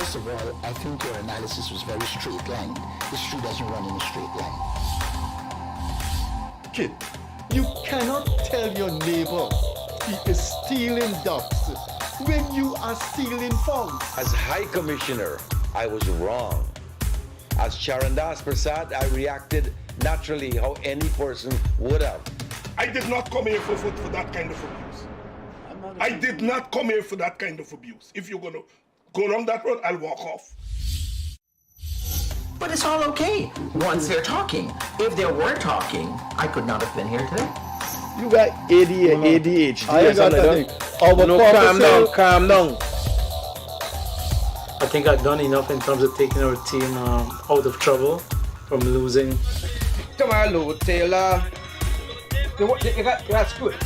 First of all, I think your analysis was very straight line. History doesn't run in a straight line. Kid, you cannot tell your neighbor he is stealing ducks when you are stealing frogs. As High Commissioner, I was wrong. As Charandas Prasad, I reacted naturally how any person would have. I did not come here for that kind of abuse. I did not come here for that kind of abuse. If you're going to go down that road, I'll walk off. But it's all okay once they're talking. If they were talking, I could not have been here today. You got ADHD. I got nothing. Calm down. I think I've done enough in terms of taking our team out of trouble from losing. Come on, Lou Taylor. That's good.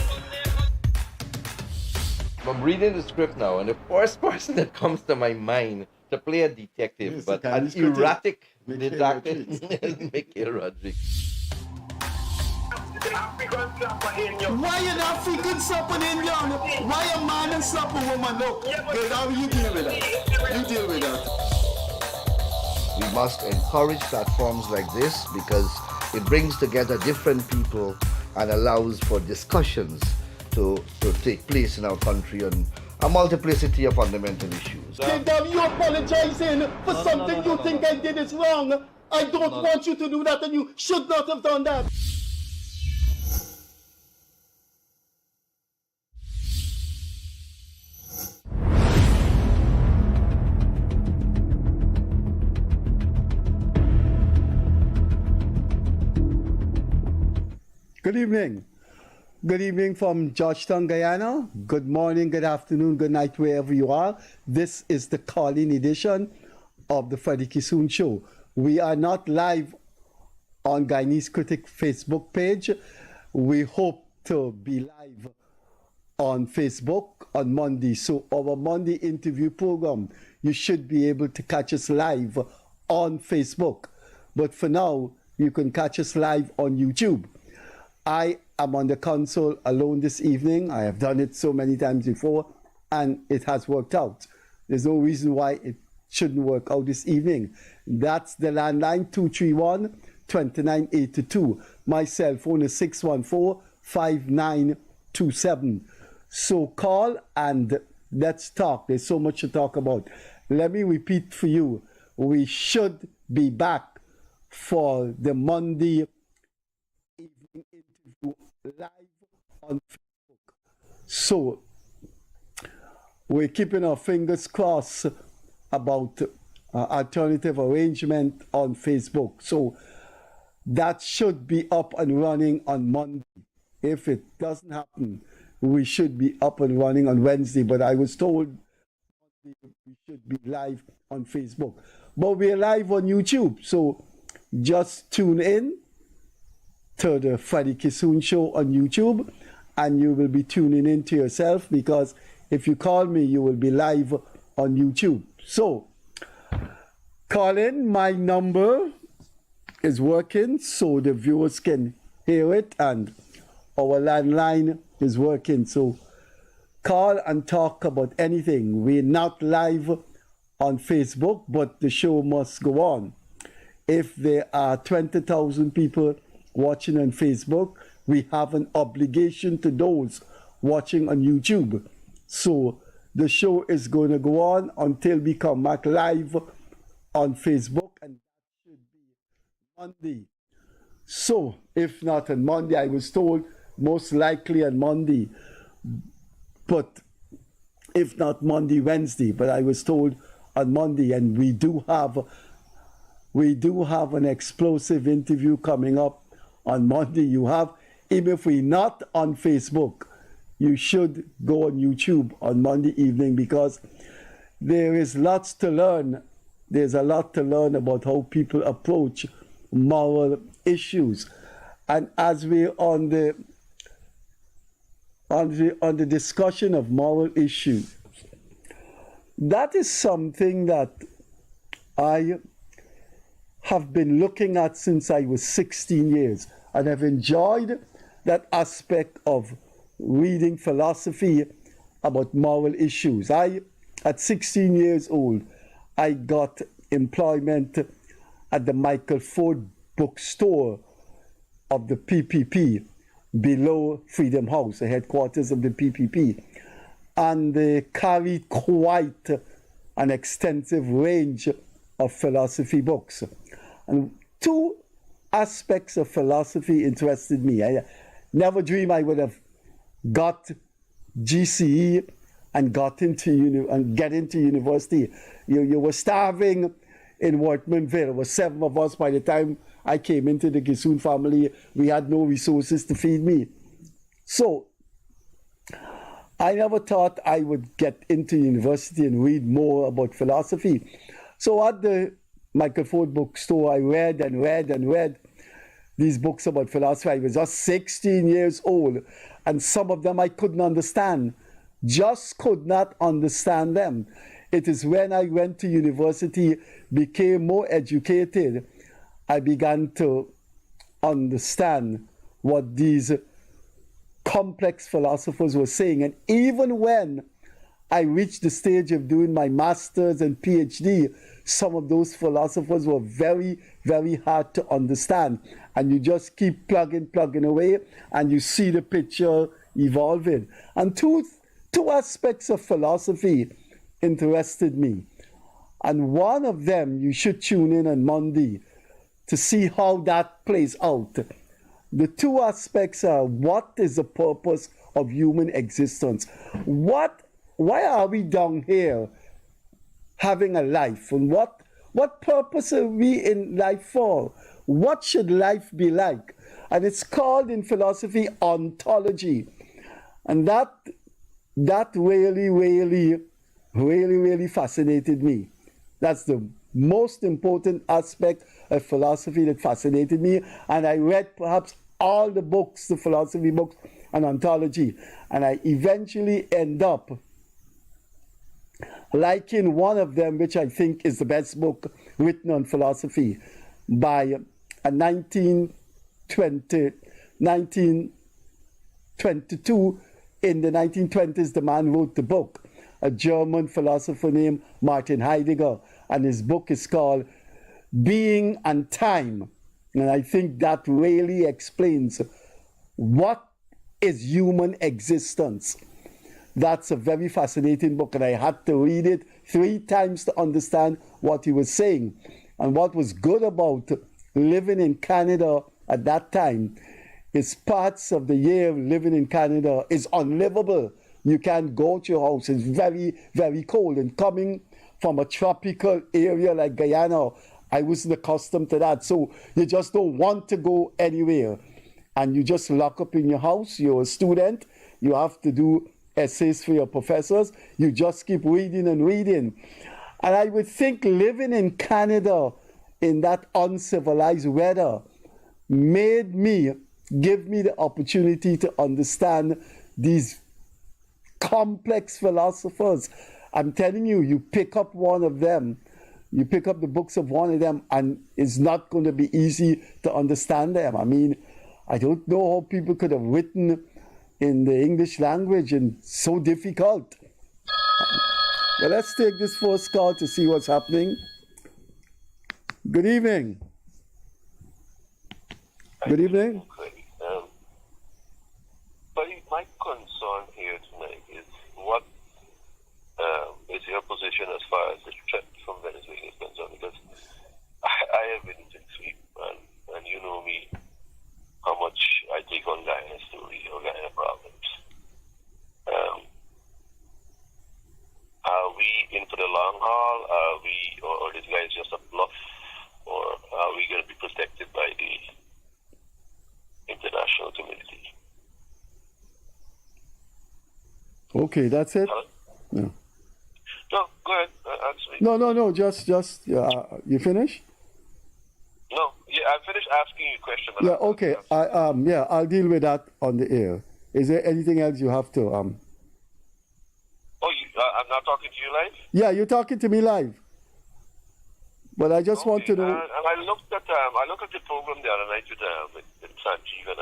I'm reading the script now, and the first person that comes to my mind to play a detective, Yes, but the an Chinese erratic Mikhail detective, is Mikhail Rodriguez. Why an African slap an Indian? Why a man and slap a woman? Look, how you deal with that? You deal with that. We must encourage platforms like this because it brings together different people and allows for discussions to take place in our country on a multiplicity of fundamental issues. Gildarie, you apologizing for something you think I did is wrong. I don't want you to do that, and you should not have done that. Good evening. Good evening from Georgetown, Guyana. Good morning, good afternoon, good night, wherever you are. This is the call-in edition of the Freddie Kissoon Show. We are not live on Guyanese Critic Facebook page. We hope to be live on Facebook on Monday. So our Monday interview program, you should be able to catch us live on Facebook. But for now, you can catch us live on YouTube. I am on the console alone this evening. I have done it so many times before, and it has worked out. There's no reason why it shouldn't work out this evening. That's the landline 231-2982. My cell phone is 614-5927. So call and let's talk. There's so much to talk about. Let me repeat for you. We should be back for the Monday evening interview live on Facebook. So we're keeping our fingers crossed about alternative arrangement on Facebook. So that should be up and running on Monday. If it doesn't happen, we should be up and running on Wednesday. But I was told we should be live on Facebook. But we're live on YouTube. So just tune in to the Freddie Kissoon Show on YouTube, and you will be tuning in to yourself, because if you call me, you will be live on YouTube. So call in. My number is working so the viewers can hear it, and our landline is working. So call and talk about anything. We're not live on Facebook, but the show must go on. If there are 20,000 people watching on Facebook, we have an obligation to those watching on YouTube. So the show is going to go on until we come back live on Facebook, and that should be Monday. So if not on Monday, I was told most likely on Monday, but if not Monday, Wednesday, but I was told on Monday. And we do have an explosive interview coming up on Monday. You have, even if we're not on Facebook, you should go on YouTube on Monday evening, because there is lots to learn. There's a lot to learn about how people approach moral issues. And as we're on the discussion of moral issues, that is something that I have been looking at since I was 16 years, and have enjoyed that aspect of reading philosophy about moral issues. At 16 years old, I got employment at the Michael Ford bookstore of the PPP below Freedom House, the headquarters of the PPP. And they carried quite an extensive range of philosophy books. And two aspects of philosophy interested me. I never dreamed I would have got GCE and get into university. You were starving in Wortmanville. There were 7 of us by the time I came into the Kissoon family. We had no resources to feed me. So I never thought I would get into university and read more about philosophy. So at the Michael Ford bookstore, I read and read and read these books about philosophy. I was just 16 years old, and some of them I couldn't understand, just could not understand them. It is when I went to university, became more educated, I began to understand what these complex philosophers were saying. And even when I reached the stage of doing my master's and PhD, some of those philosophers were very, very hard to understand. And you just keep plugging away, and you see the picture evolving. And two aspects of philosophy interested me. And one of them, you should tune in on Monday to see how that plays out. The two aspects are, what is the purpose of human existence? Why are we down here having a life? And what purpose are we in life for? What should life be like? And it's called in philosophy ontology. And that really fascinated me. That's the most important aspect of philosophy that fascinated me. And I read perhaps all the books, the philosophy books on ontology. And I eventually end up liking one of them, which I think is the best book written on philosophy, by a 1922. In the 1920s, the man wrote the book, a German philosopher named Martin Heidegger, and his book is called Being and Time. And I think that really explains what is human existence. That's a very fascinating book, and I had to read it 3 times to understand what he was saying. And what was good about living in Canada at that time is parts of the year living in Canada is unlivable. You can't go to your house. It's very, very cold. And coming from a tropical area like Guyana, I wasn't accustomed to that. So you just don't want to go anywhere. And you just lock up in your house. You're a student. You have to do essays for your professors. You just keep reading and reading. And I would think living in Canada in that uncivilized weather give me the opportunity to understand these complex philosophers. I'm telling you, you pick up one of them, you pick up the books of one of them, and it's not going to be easy to understand them. I mean, I don't know how people could have written in the English language and so difficult. Well, let's take this first call to see what's happening. Good evening. Good evening. But my concern here tonight is what is your position as far as the threat from Venezuela is concerned? Because I have been in sleep, and you know me, how much I take on Guyana story or Guyana problems. Are we in for the long haul? Or this guy is just a bluff? Or are we going to be protected by the international community? Okay, that's it? No. No, go ahead. Answer me. No. Just. You finished? No, yeah, I finished asking you a question. Yeah. Okay. I'll deal with that on the air. Is there anything else you have to? Oh, I'm not talking to you live. Yeah, you're talking to me live. But I just want to know. And I looked at the program the other night with Sanjeev and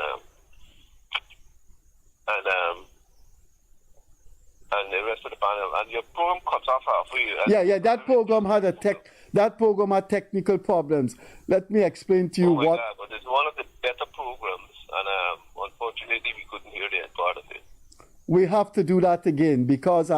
and the rest of the panel, and your program cuts off halfway. Yeah. That program had technical problems. Let me explain to you my what. God, but it's one of the better programs, and unfortunately we couldn't hear the end part of it. We have to do that again because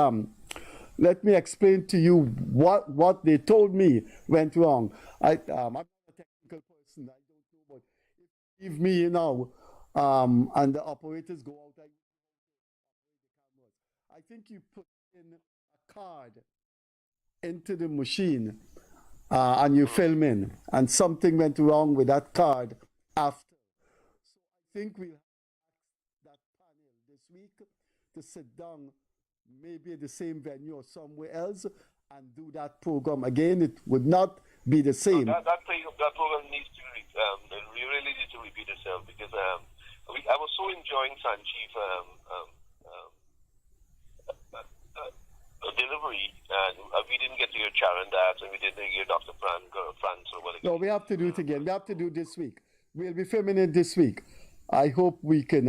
let me explain to you what they told me went wrong. I'm not a technical person. I don't know, but if you leave me now, and the operators go out, I think you put in a card into the machine, and you film in, and something went wrong with that card after. So I think we'll have that panel this week to sit down, maybe at the same venue or somewhere else, and do that program again. It would not be the same. That program needs to we really need to repeat itself because I was so enjoying Sanjeev delivery, and we didn't get to hear Charan Das, and we didn't hear Dr. Franz or whatever. No, we have to do it again. We have to do it this week. We'll be filming it this week. I hope we can.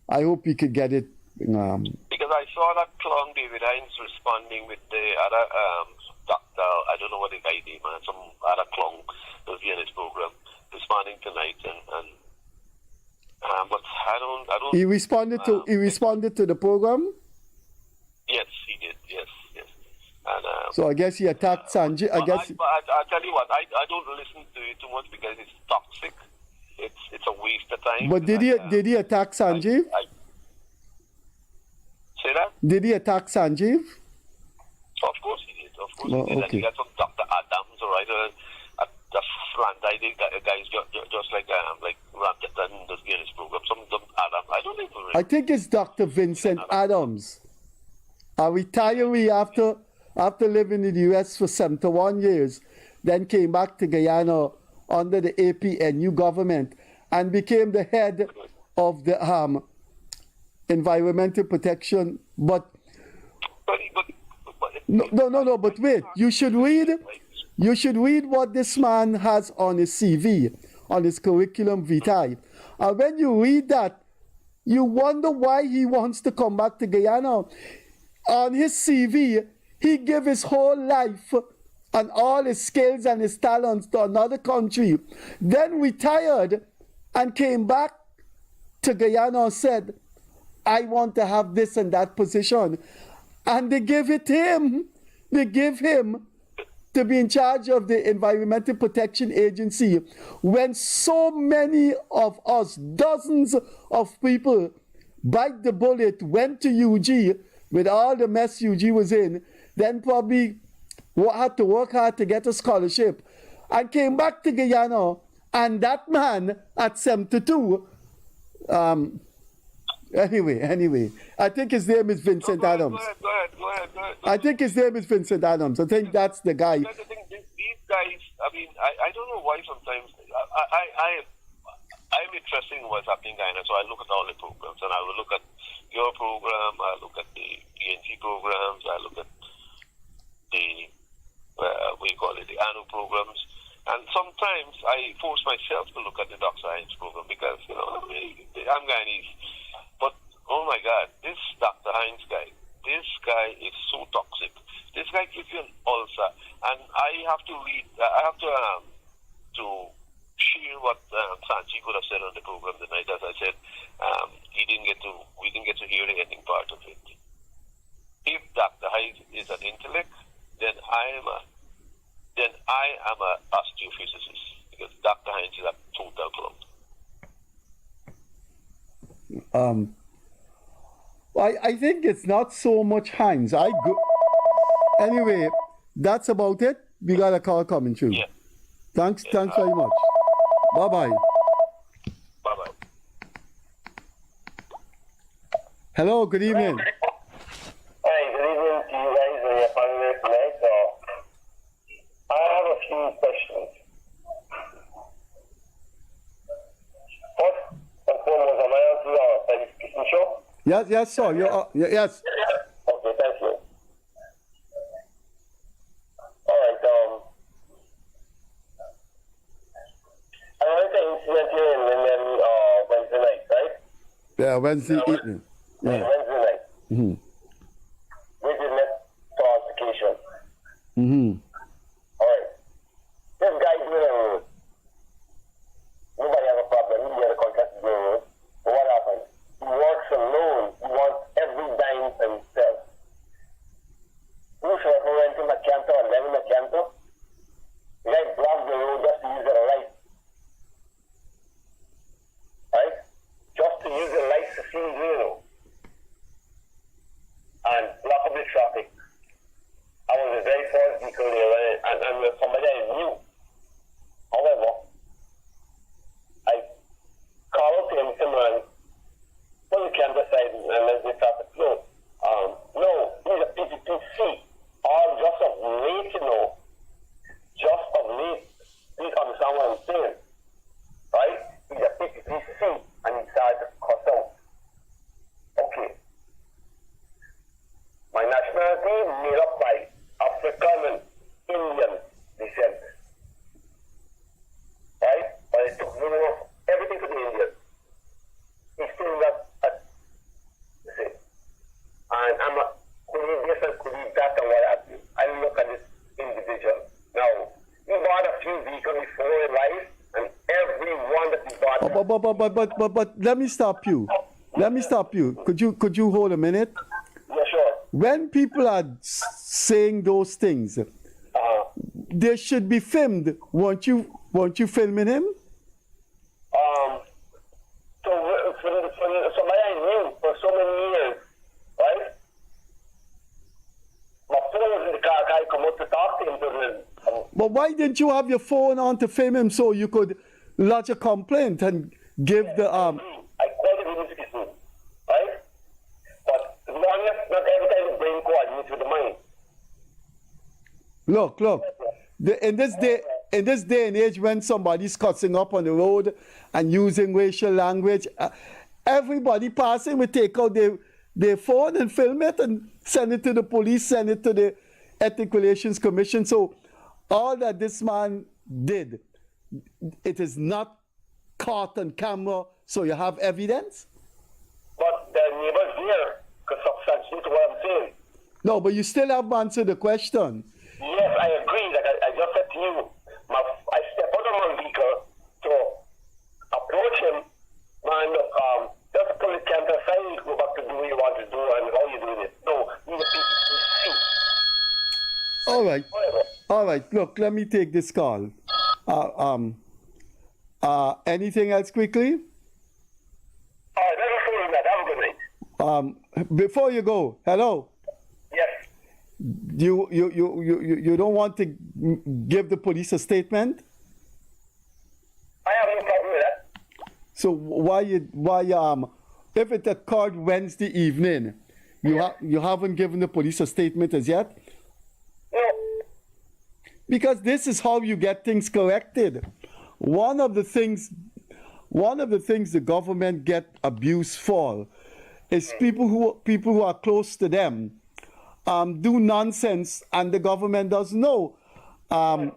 I hope we could get it. Because I saw that clown David Hines responding with the other doctor. I don't know what the guy name, some other clown was in his program responding tonight, and but I don't. He responded to the program. Yes, he did. Yes. And, so I guess he attacked Sanjay. I guess. I tell you what, I don't listen to it too much because it's toxic. It's a waste of time. But did he attack Sanjeev? Say that? Did he attack Sanjeev? Of course he did. Of course he did. Okay. And he got some Dr. Adams, all right? The guys just like Ramjet does in his program. Some Adams. I don't even remember. I think it's Dr. Vincent Adams. A retiree after living in the U.S. for 71 years, then came back to Guyana under the APNU government and became the head of the environmental protection. But wait, you should read what this man has on his CV, on his curriculum vitae. And when you read that, you wonder why he wants to come back to Guyana. On his CV, he gave his whole life and all his skills and his talents to another country, then retired and came back to Guyana and said, I want to have this and that position. And they gave it to him. They gave him to be in charge of the Environmental Protection Agency when so many of us, dozens of people, bite the bullet, went to UG with all the mess UG was in, then probably had to work hard to get a scholarship and came back to Guyana. And that man at 72, anyway, I think his name is Vincent Adams. Go ahead. I think his name is Vincent Adams. I think that's the guy. These guys, I mean, I don't know why sometimes I'm interested in what's happening in Guyana, so I look at all the programs, and I will look at your program, I look at the PNG programs, I look at the, the annual programs, and sometimes I force myself to look at the Dr. Hines program because, I'm Guyanese. But, oh my God, this Dr. Hines guy, this guy is so toxic. This guy gives you an ulcer, and I have to share what Sanji could have said on the program tonight. As I said, we didn't get to hear the ending part of it. If Dr. Hines is an intellect, then I am a astrophysicist because Dr. Hines is a total clown. I think it's not so much Hines. Anyway, that's about it. We got a call coming through. Yeah. Thanks very much. Bye-bye. Bye-bye. Hello, good evening. Hi, good evening to you guys and your family tonight. I have a few questions. First and foremost, am I on to the Freddie Kissoon Show? Yes, sir. Yes. Okay, thank you. All right, I went to an incident here in Wednesday night, right? Yeah, Wednesday evening. Yeah. Wednesday night. Mm-hmm. what I'm saying. Right? He just picked his seat and he started to cuss out. Okay. My nationality made up by African and Indian descent. Right? But it took me off everything to the Indian. He's still not the same. And I'm not could he this and could he that and what have you. I look at this individual. Now, he bought a few vehicles before in life, and every one that he bought. But let me stop you. Let me stop you. Could you hold a minute? Yeah, sure. When people are saying those things, they should be filmed. Weren't you filming him? So somebody I knew for so many years, right? My phone was in the car. I come out to talk to him to him. But why didn't you have your phone on to film him so you could lodge a complaint and give the I called him in his kitchen, right? But to be honest, not every time the brain coordinates with the mind. Look. In this day and age, when somebody's cussing up on the road and using racial language, everybody passing will take out their phone and film it and send it to the police, send it to the Ethics Relations Commission. So all that this man did, it is not caught on camera, so you have evidence? But the neighbors there could substantiate what I'm saying. No, but you still have answered the question. Yes, I agree. Like I just said to you, I step out of my vehicle to approach him. Man, look, just pull the camera aside, go back to do what you want to do and how you doing it. No, you will take his seat. All right. Look, let me take this call. Anything else quickly? All right, let us do that. Have a good night. Before you go, hello. Yes. You don't want to give the police a statement? I have no problem with that. So why if it occurred Wednesday evening, you haven't given the police a statement as yet? No. Because this is how you get things corrected. One of the things the government get abused for is people who are close to them do nonsense and the government doesn't know. Okay,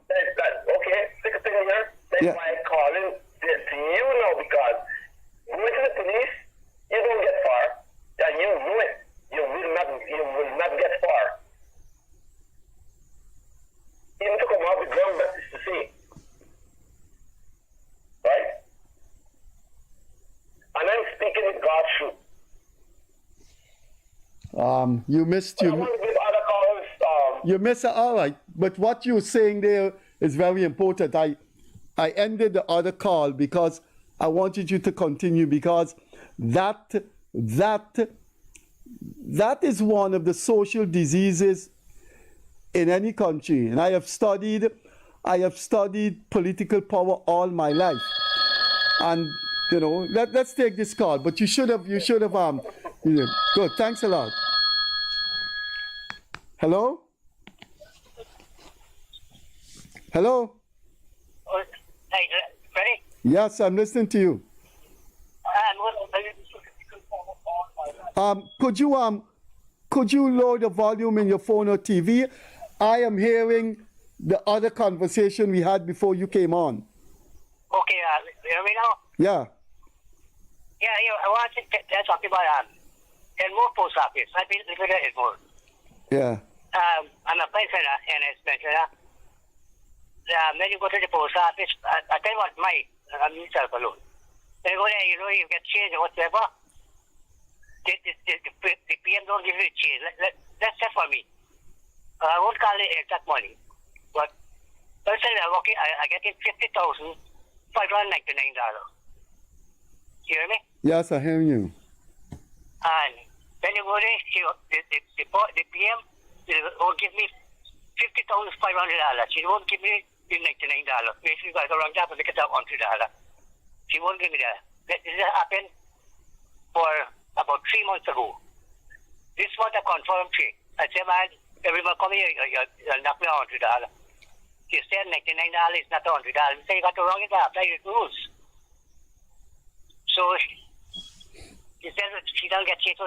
take a thing here. That's why I'm calling to you now, because going to the police, you don't get far. And you know it. You will not get far. Even to come off the ground, that is to say. Right? And I'm speaking with God's truth. You missed I want to give other callers. You missed all right. But what you're saying there is very important. I ended the other call because I wanted you to continue, because that is one of the social diseases in any country. And I have studied political power all my life. And let's take this call. But you should have good. Thanks a lot. Hello? Hello? Hey, Freddie? Yes, I'm listening to you. Could you lower the volume in your phone or TV? I am hearing the other conversation we had before you came on. Okay, you hear me now? Yeah. Yeah, I want to talk about Elmore Post Office. I've been living at Elmore. Yeah. I'm a pensioner and a pensioner. When you go to the post office, I tell you what, I'm myself alone. When you go there, you get change or whatever. The PM don't give you a change. That's just for me. I won't call it exact money. But personally, I get it $50,599. You hear me? Yes, I hear you. And when you go there, the PM will give me $50,500. She won't give me the $99. Maybe you got the wrong job, but they get that $100. She won't give me that. This happened for about 3 months ago. This month I confirmed she. I said, man, every month come here, you'll knock me $100. You said $99 is not $100. You say you got the wrong draft. That is rules. So she says that she don't get changed.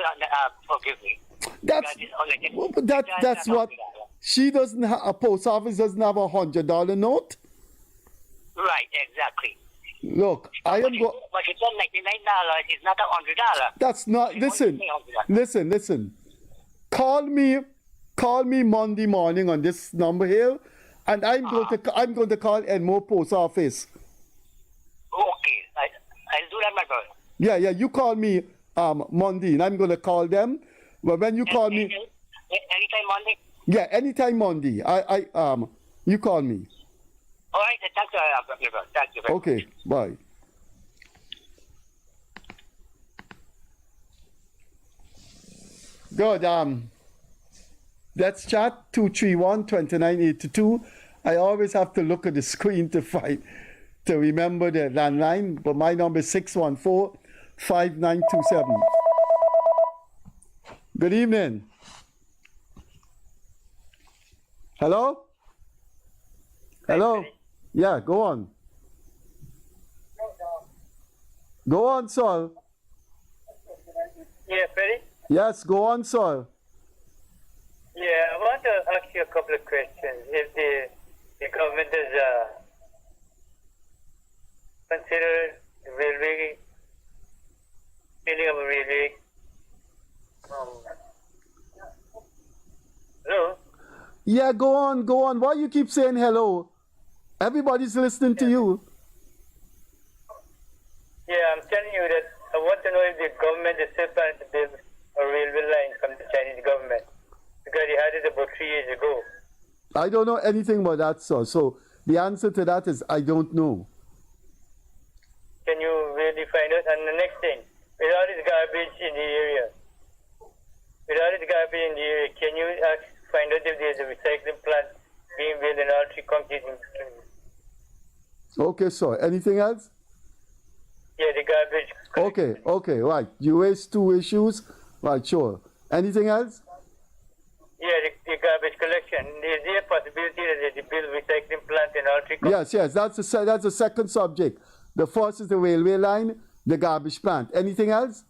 Forgive me. That's what she doesn't have. A post office doesn't have $100 note. Right, exactly. Look, But she said $99 is not $100. That's not. Listen. Call me Monday morning on this number here, and I'm going to call Enmore Post Office. Okay, I'll do that, my brother. Yeah. You call me Monday, and I'm going to call them. But when you call me, anytime Monday. Yeah, anytime Monday. You call me. All right, thank you, brother. Thank you very much. Okay, bye. Good. Let's chat 231-2982. I always have to look at the screen to remember the landline, but my number is 614-5927. Good evening. Hello? Hello? Yeah, go on. Go on, sir. Yeah, Freddie? Yes, go on, sir. Yeah, I want to ask you a couple of questions. If the government has considered the railway, building of a railway, hello? Yeah, go on. Why you keep saying hello? Everybody's listening to you. Yeah, I'm telling you that I want to know if the government is still planning to build a railway line from the Chinese government, because they had it about 3 years ago. I don't know anything about that, sir. So the answer to that is I don't know. Can you really find out? And the next thing, with all this garbage in the area, can you find out if there's a recycling plant being built in all 3 countries? Okay, sir. Anything else? Yeah, the garbage. Okay, right. You raised 2 issues. Right, sure. Anything else? Yeah, the garbage collection. Is there a possibility that they build a recycling plant in all 3 countries? Yes. That's the second subject. The first is the railway line, the garbage plant. Anything else?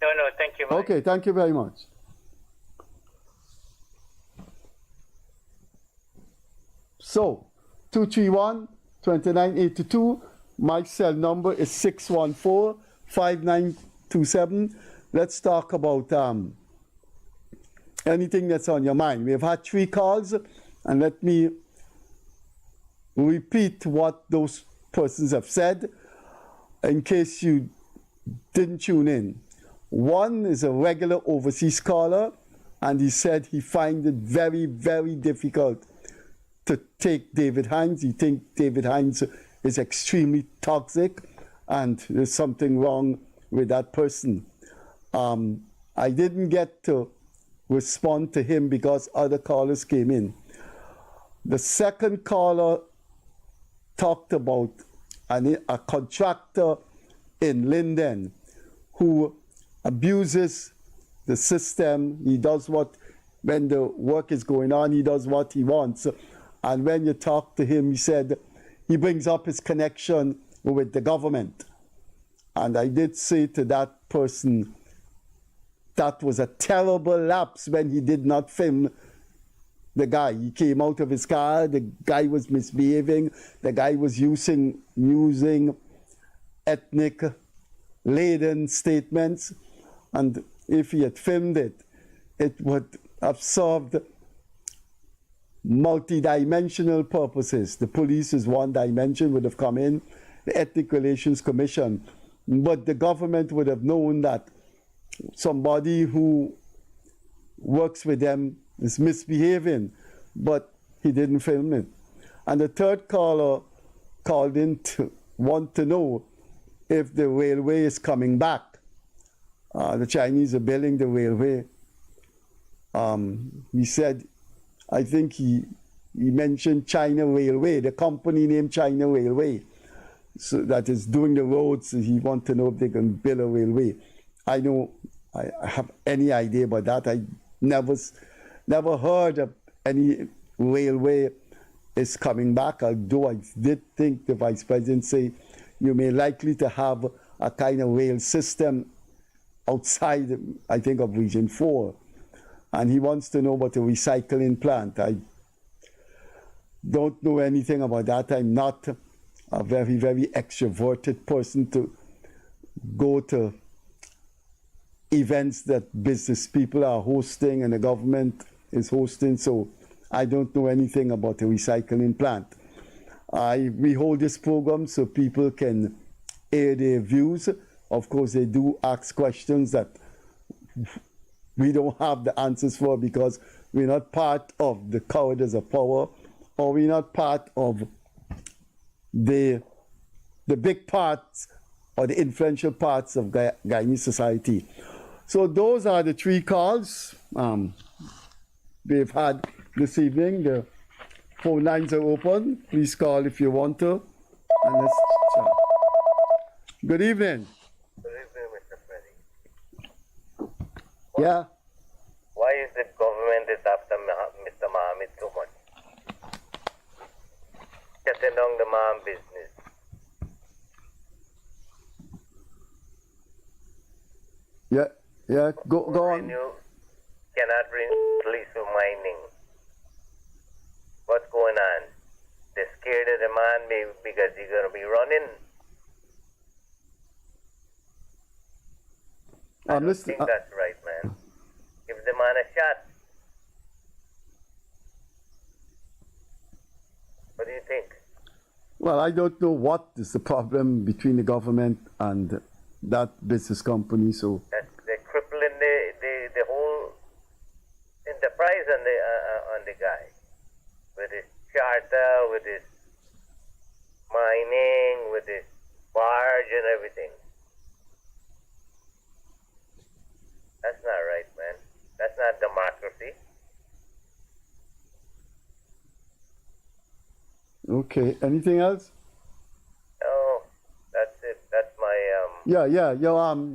No, thank you. Mike. Okay, thank you very much. So, 231-2982. My cell number is 614-5927. Let's talk about anything that's on your mind. We have had 3 calls, and let me repeat what those persons have said in case you didn't tune in. One is a regular overseas caller, and he said he finds it very, very difficult to take David Hines. He thinks David Hines is extremely toxic, and there's something wrong with that person. I didn't get to respond to him because other callers came in. The second caller talked about a contractor in Linden who abuses the system. He does when the work is going on, he does what he wants. And when you talk to him, he said he brings up his connection with the government. And I did say to that person, that was a terrible lapse when he did not film the guy. He came out of his car, the guy was misbehaving, the guy was using ethnic laden statements, and if he had filmed it, it would have served multi-dimensional purposes. The police is one dimension, would have come in, the Ethnic Relations Commission, but the government would have known that somebody who works with them is misbehaving, but he didn't film it. And the third caller called in to want to know if the railway is coming back. The Chinese are building the railway. He said, I think he mentioned China Railway, the company named China Railway, so that is doing the roads. He wants to know if they can build a railway. I have any idea about that. I never heard of any railway is coming back, although I did think the Vice President say you may likely to have a kind of rail system outside, I think, of Region 4. And he wants to know about the recycling plant. I don't know anything about that. I'm not a very, very extroverted person to go to events that business people are hosting and the government is hosting, so I don't know anything about the recycling plant. We hold this program so people can air their views. Of course, they do ask questions that we don't have the answers for because we're not part of the corridors of power, or we're not part of the big parts or the influential parts of Guyanese society. So those are the three calls we've had this evening. The phone lines are open. Please call if you want to. And let's chat. Good evening. Good evening, Mr. Freddie. Yeah. Why is the government is after Mr. Mohammed so much? Shutting down the man business. Yeah, go on. You cannot bring police for mining. What's going on? They're scared of the man because he's going to be running. I don't think that's right, man. Give the man a shot. What do you think? Well, I don't know what is the problem between the government and that business company, so... They're crippling the whole enterprise on the guy. With his charter, with his mining, with his barge and everything. That's not right, man. That's not democracy. Okay, anything else? No, that's it. That's my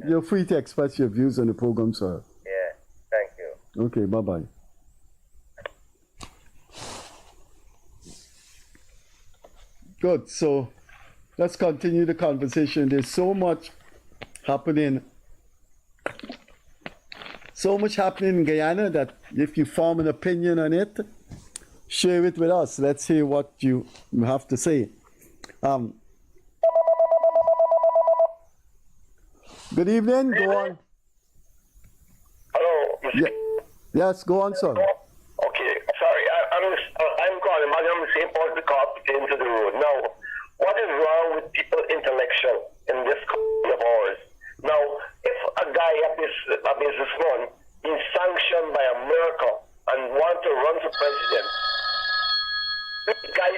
You're free to express your views on the program, sir. Yeah, thank you. Okay, bye-bye. Good, so let's continue the conversation. There's so much happening in Guyana that if you form an opinion on it, share it with us. Let's hear what you have to say. Good evening. Go on. Hello. Yes, go on, sir. Okay, sorry. I'm calling. I'm the same part of the car into the road. Now, what is wrong with people intellectual in this country of ours? Now, if a guy, a businessman, is sanctioned by America and want to run for president, this guy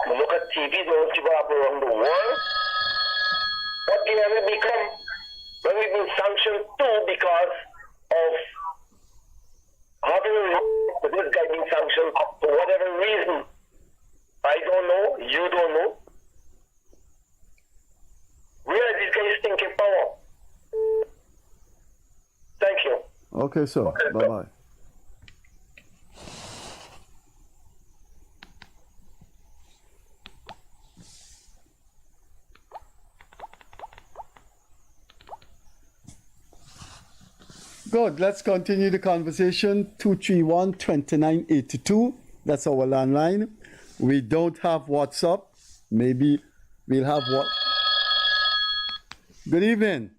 look at TV, don't see what happens around the world. What can we become when we've been sanctioned too because of having for this guy being sanctioned for whatever reason? I don't know, you don't know. Where are these guys thinking power? Thank you. Okay, sir. Bye-bye. Good. Let's continue the conversation. 231-2982. That's our landline. We don't have WhatsApp. Maybe we'll have what? Good evening.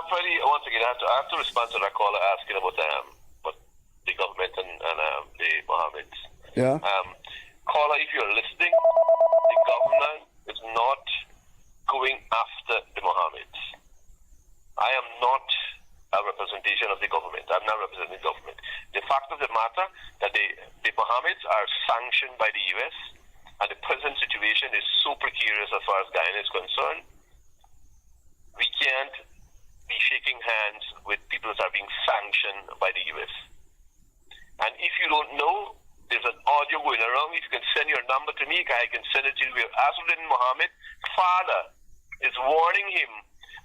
Freddie, once again, I have to respond to that caller asking about what the government and the Mohammeds. Yeah. Caller, if you're listening, the government is not going after the Mohammeds. I am not a representation of the government. I'm not representing the government. The fact of the matter that the Mohammeds are sanctioned by the U.S. and the present situation is so precarious as far as Guyana is concerned. We can't be shaking hands with people that are being sanctioned by the U.S. And if you don't know, there's an audio going around. If you can send your number to me, I can send it to you. Asudin Mohammed, father, is warning him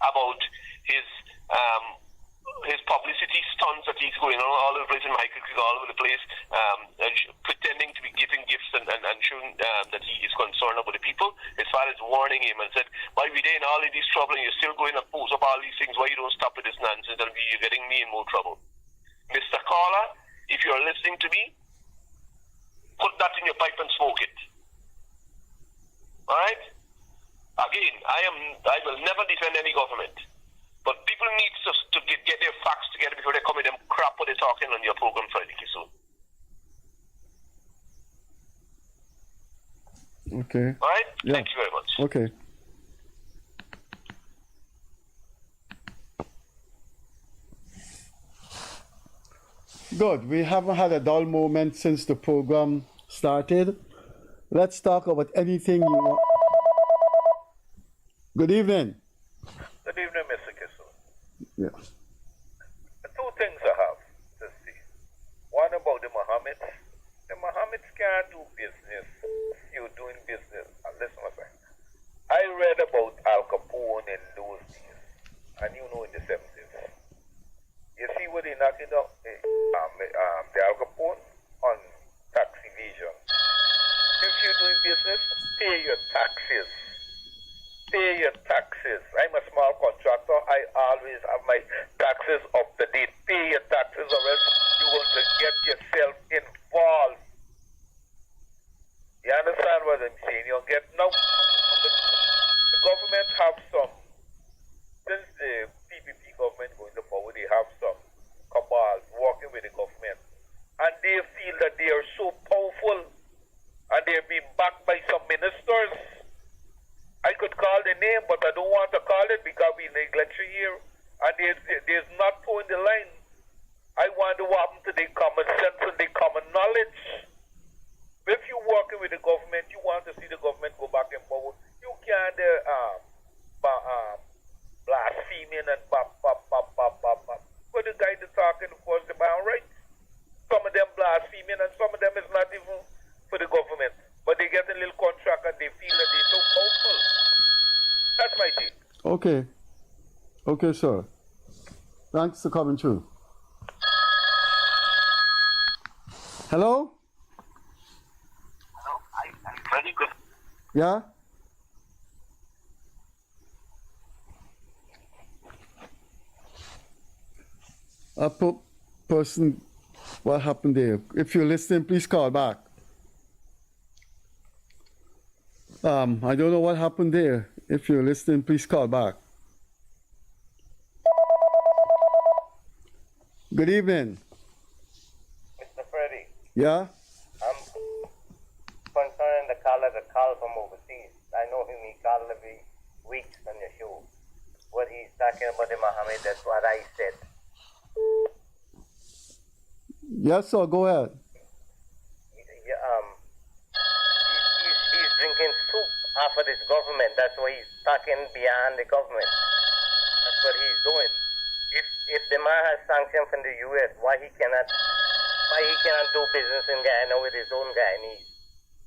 about his his publicity stunts that he's going on all over the place in Michael Creek, all over the place, pretending to be giving gifts and showing that he is concerned about the people, as far as warning him and said, why we there in all of this trouble and you're still going to pose up all these things, why you don't stop with this nonsense and you're getting me in more trouble. Mr. Caller, if you're listening to me, put that in your pipe and smoke it. Alright? Again, I will never defend any government. But people need to get their facts together before they come with them crap what they're talking on your program, Freddie Kissoon. Okay. All right? Yeah. Thank you very much. Okay. Good. We haven't had a dull moment since the program started. Let's talk about anything you want. Good evening. Good evening, Mr. Kissoon. Yeah. Two things I have to see. One about the Mohammeds. The Mohammeds can't do business. You're doing business. Listen a second. I read about Al Capone in those days, and you know in the 70s. You see what they knocked it up, the Al Capone on tax evasion. If you're doing business, pay your taxes. Pay your taxes. I'm a small contractor. I always have my taxes up to date. Pay your taxes or else you're going to get yourself involved. You understand what I'm saying? You'll get now. The government have some, since the PPP government going to power, they have some cabals working with the government. And they feel that they are so powerful and they're being backed by some ministers. I could call the name, but I don't want to call it because we're in the election year and there's not towing the line. I wonder what happened to their common sense and their common knowledge. If you're working with the government, you want to see the government go back and forward. You can't blaspheming and bop. But the guy that's talking, of course, the man, right? Some of them blaspheming and some of them is not even for the government. But they get a little contract and they feel that they're so powerful. That's my take. Okay. Okay, sir. Thanks for coming through. Hello? Very good. Yeah? A person, what happened there? If you're listening, please call back. I don't know what happened there. If you're listening, please call back. Good evening. Mr. Freddie, Yeah? I'm concerned the caller that called from overseas. I know him, he called every week on your show. What he's talking about the Mohammed, that's what I said. Yes, sir, go ahead. He's drinking soup off of this government. That's why he's talking beyond the government. That's what he's doing. If the man has sanctions from the U.S., why he cannot do business in Guyana with his own Guyanese?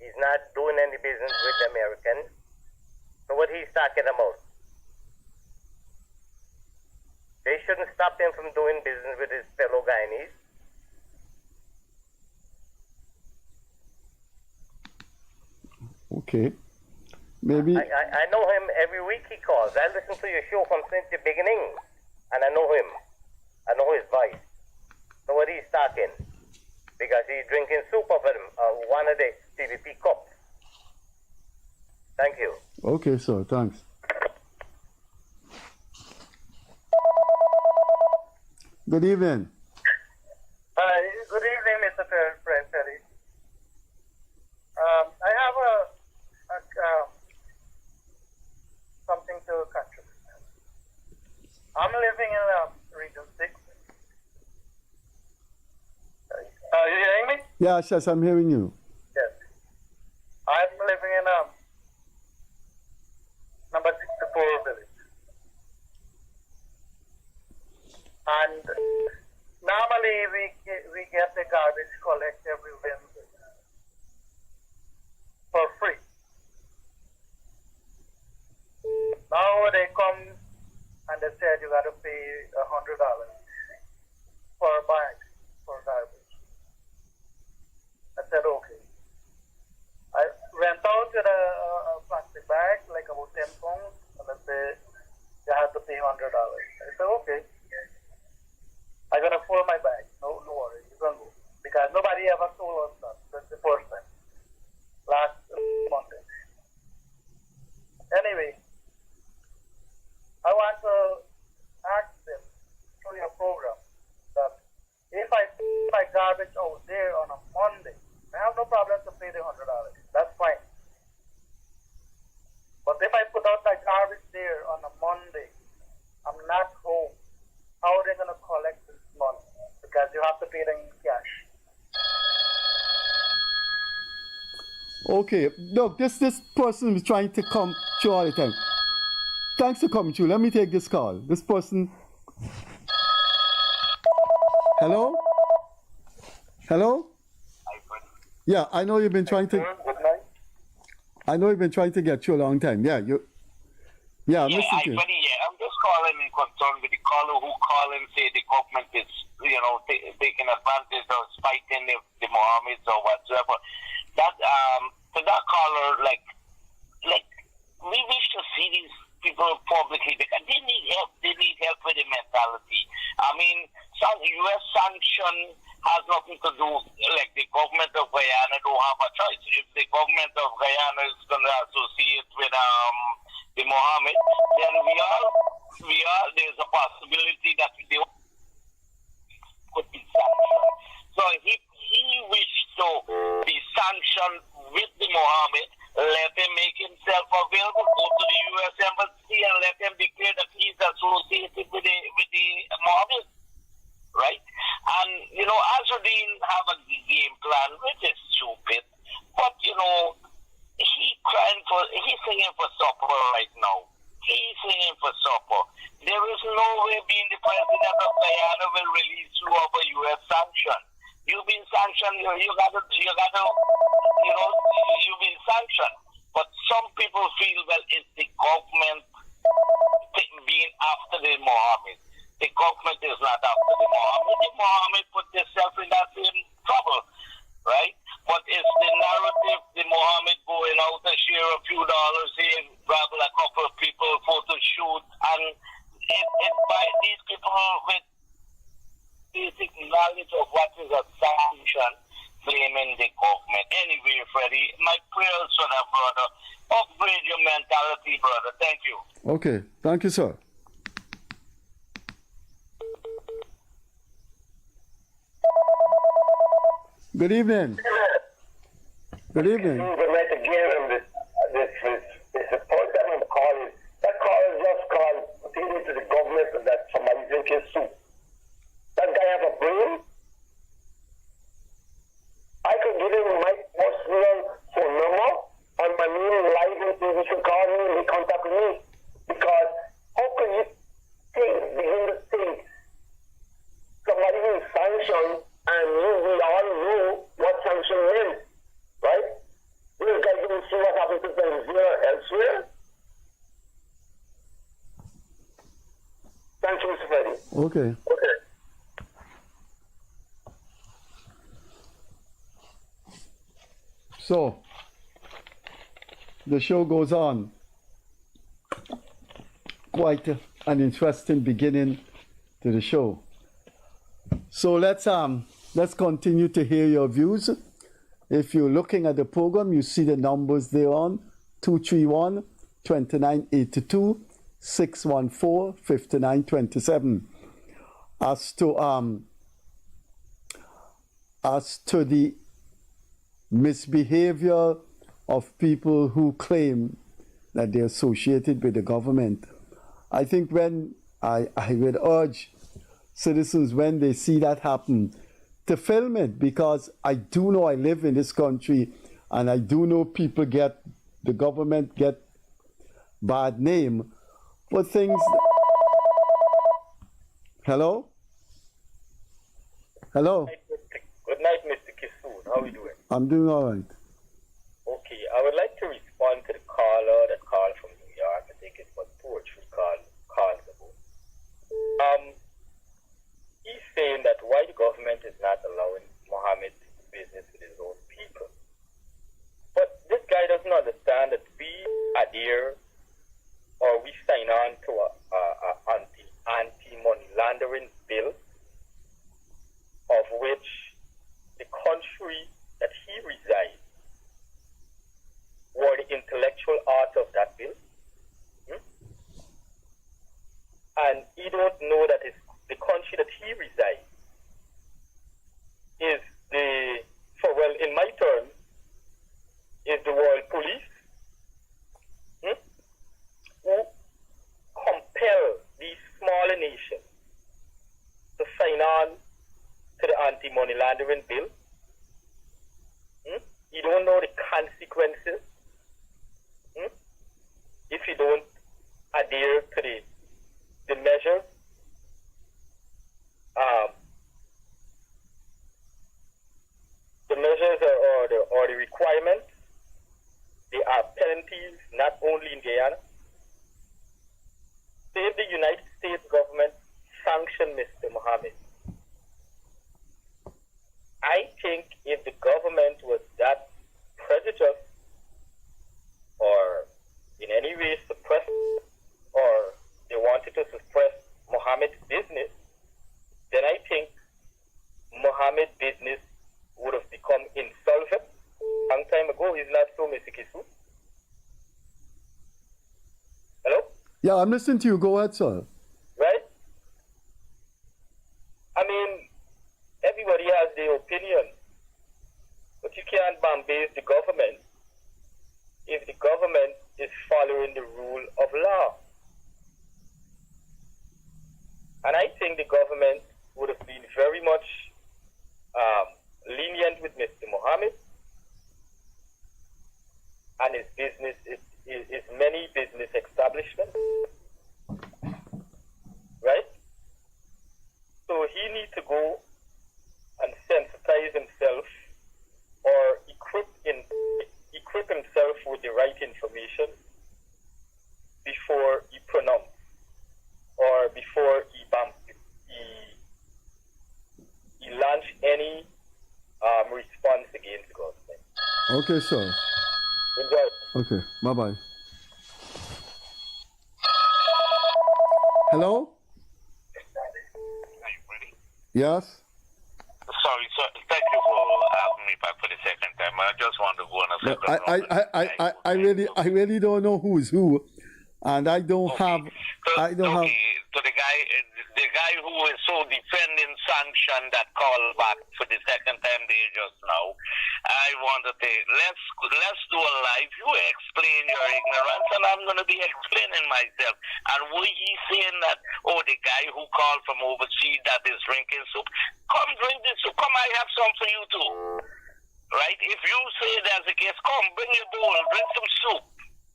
He's not doing any business with the Americans. So what he's talking about? They shouldn't stop him from doing business with his fellow Guyanese. Okay. Maybe. I know him every week he calls. I listen to your show from since the beginning. And I know him. I know his voice. So what he's talking. Because he's drinking soup of him, one of the CVP cups. Thank you. Okay, sir, thanks. Good evening. Good evening, Mr. Freddie. I have something to contribute. I'm living in Region 6. You hearing me? Yes, yes, I'm hearing you. Yes. I'm living in number 64 village. And normally we get the garbage collect every Wednesday for free. Now they come and they said you got to pay $100. on a Monday. I'm not home. How are they going to collect this money? Because you have to pay them in cash. Okay, look, this person is trying to come through all the time. Thanks for coming through. Let me take this call. This person. Hello? Hello? Yeah, I know you've been trying to. I know you've been trying to get you a long time. Yeah, you. Yeah, Yeah, listen to you. I'm just calling in concern with the caller who call and say the government is, taking advantage or spiting the Mohammeds or whatsoever. That to that caller, like we wish to see these people publicly because they need help. They need help with the mentality. I mean, some U.S. sanction has nothing to do. Like the government of Guyana don't have a choice. If the government of Guyana is going to associate with the Mohammed, then we are. There's a possibility that they could be sanctioned. So if he wished to be sanctioned with the Mohammed, let him make himself available, go to the U.S. Embassy and let him declare that he's associated with the Mohammed, right? And, Azudine have a game plan, which is stupid, but, he's singing for supper right now. He's singing for supper. There is no way being the president of Guyana will release you of a U.S. sanction. You've been sanctioned, you've been sanctioned. But some people feel, well, it's the government being after the Mohammed. The government is not after the Mohammed. The Mohammed put themselves in that same trouble, right? But it's the narrative, the Mohammed going out and share a few dollars here, grab a couple of people, photo shoot, and it by these people with basic knowledge of what is a sanction, blaming the government. Anyway, Freddie, my prayers for that, brother. Upgrade your mentality, brother. Thank you. Okay, thank you, sir. Good evening. Good evening. Good night again. And this point that I'm calling, that call is just called appealing to the government that somebody's drinking soup. That guy have a brain. I could give him my personal phone number and my name live and say he should call me and he contact me. Because how could you begin to think somebody being sanctioned and we all know what sanction meant, right? These guys don't see what happened to Venezuela elsewhere. Thank you, Mr. Freddie. Okay. So, the show goes on. Quite an interesting beginning to the show. So let's continue to hear your views. If you're looking at the program, you see the numbers there on 231-2982, 614-5927. As to the misbehavior of people who claim that they're associated with the government, I think when I would urge citizens, when they see that happen, to film it, because I do know I live in this country and I do know people the government get bad name for things. Hello? Hello? Good night, Mr. Kissoon. How are you doing? I'm doing all right. Okay, I would like to respond to the caller that called from New York. I think it was 2 or 3 calls ago. He's saying that why the government is not allowing Mohammed to do business with his own people. But this guy doesn't understand that we adhere or we sign on to a anti-money laundering bill, of which the country that he resides money laundering bill. You don't know the consequences if you don't adhere to the measures. The measures or the requirements. There are penalties not only in Guyana. Say if the United States government sanctioned Mr. Mohammed, I think if the government was that prejudiced or in any way suppressed, or they wanted to suppress Mohammed's business, then I think Mohammed's business would have become insolvent long time ago. Is not so, Mr. Kissoon? Hello? Yeah, I'm listening to you. Go ahead, sir. Right? I mean, everybody has their opinion, but you can't bambaze the government if the government is following the rule of law. And I think the government would have been very much lenient with Mr. Mohammed and his business, his many business establishments, right? So he needs to go and sensitize himself or equip himself with the right information before he pronounce or before he launch any response against the government. Okay, sir. Enjoy. Okay, bye-bye. Hello? Yes? Sorry, sir. Thank you for having me back for the second time. I just want to go on a second round. I really don't know who's who, and I don't have. So the guy who is so defending sanction that called back for the second time there just now, I want to say let's do a live. You explain your ignorance, and I'm going to be explaining myself. And were he saying that, the guy who called from overseas that is drinking soup, come drink this soup. Come, I have some for you too. Right? If you say that's the case, come, bring your bowl, drink some soup.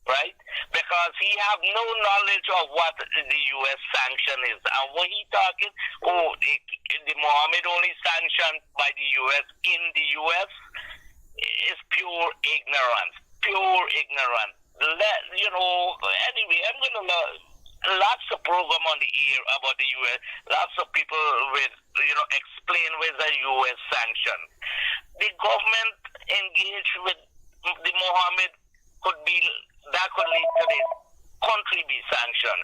Right? Because he have no knowledge of what the U.S. sanction is. And when he talking, the Mohammed only sanctioned by the U.S. in the U.S. is pure ignorance. Pure ignorance. Anyway, I'm going to lots of program on the air about the U.S. Lots of people will, explain with the U.S. sanction. The government engaged with the Mohammed could lead to this country be sanctioned.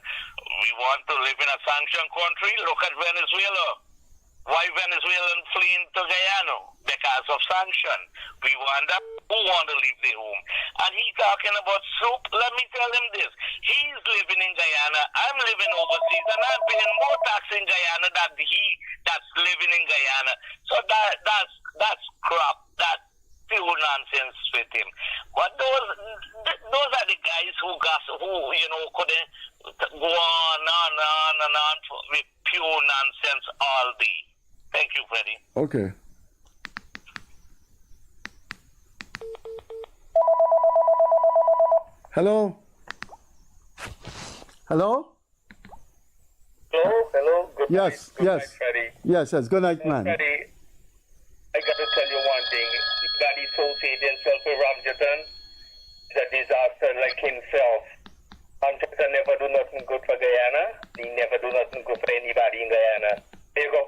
We want to live in a sanctioned country. Look at Venezuela. Why Venezuelan fleeing to Guyana? Because of sanction. We wonder who want to leave their home. And he talking about soup. Let me tell him this. He's living in Guyana. I'm living overseas, and I'm paying more tax in Guyana than he that's living in Guyana. So that's crap. That's pure nonsense with him. But those are the guys who couldn't go on with pure nonsense all day. Thank you, Freddie. Okay. Hello? Hello? Hello. Good night. Good night, Freddie. Yes. Good night, man. Freddie, I got to tell you one thing. God associated himself with Ramjatan is a disaster like himself. Ramjatan never do nothing good for Guyana. He never do nothing good for anybody in Guyana. They go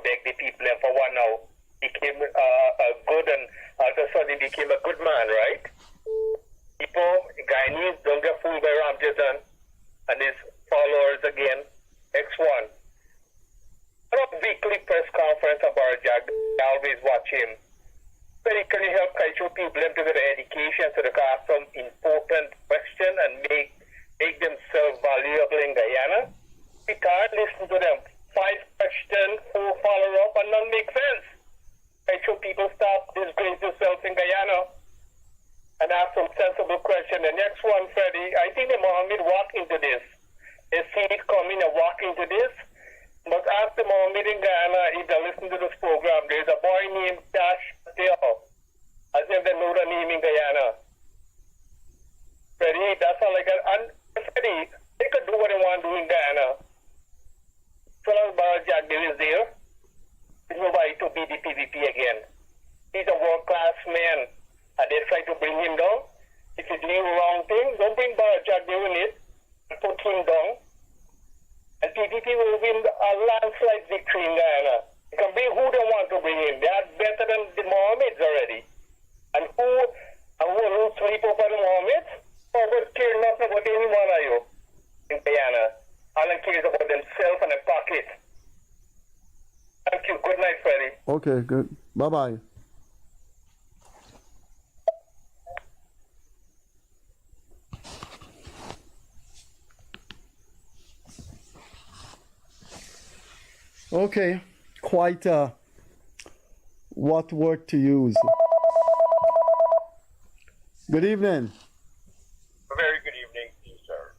beg the people, and for one now, became a good, and all of a sudden he became a good man, right? People, Guyanese, don't get fooled by Ramjatan and his followers again. X1. I have a weekly press conference about Jack. I always watch him. But can you help cultural people to get education so they can ask some important question and make themselves valuable in Guyana? We can't listen to them. 5 questions, 4 follow up, and none make sense. Cultural people stop disgrace themselves in Guyana and ask some sensible question. The next one, Freddie, I think the Mohammed walk into this. They see it coming and walk into this. But ask the Mohammed in Guyana if they listen to this program. There's a boy named Dash Teo, as if they know the name in Guyana. Freddie, that's all I got. And Freddie, they could do what they want to do in Guyana. So long as Jack Bill is there, he's nobody to be the PVP again. He's a world-class man, and they try to bring him down. If you do the wrong thing, don't bring Jack Bill in it, put him down. And PPP will win a landslide victory in Guyana. It can be who they want to bring in. They are better than the Mohammeds already. And who will sleep over the Mohammeds? Or will care nothing about any one of you in Guyana. All they care is about themselves and their pocket. Thank you. Good night, Freddie. Okay, good. Bye-bye. Okay, quite what word to use. Good evening. A very good evening to you, sir.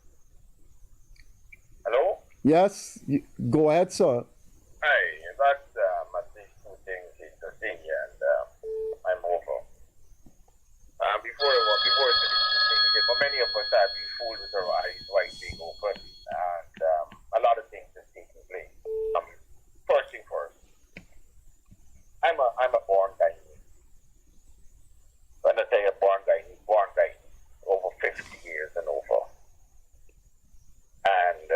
Hello? Yes, go ahead, sir. Hi, that's these two things interesting, and I'm over. Before the things, for many of us have been fooled with our eyes wide being open, and a lot of things have taken place. First thing first, I'm a born Guyanese. When I say a born Guyanese, over 50 years and over. And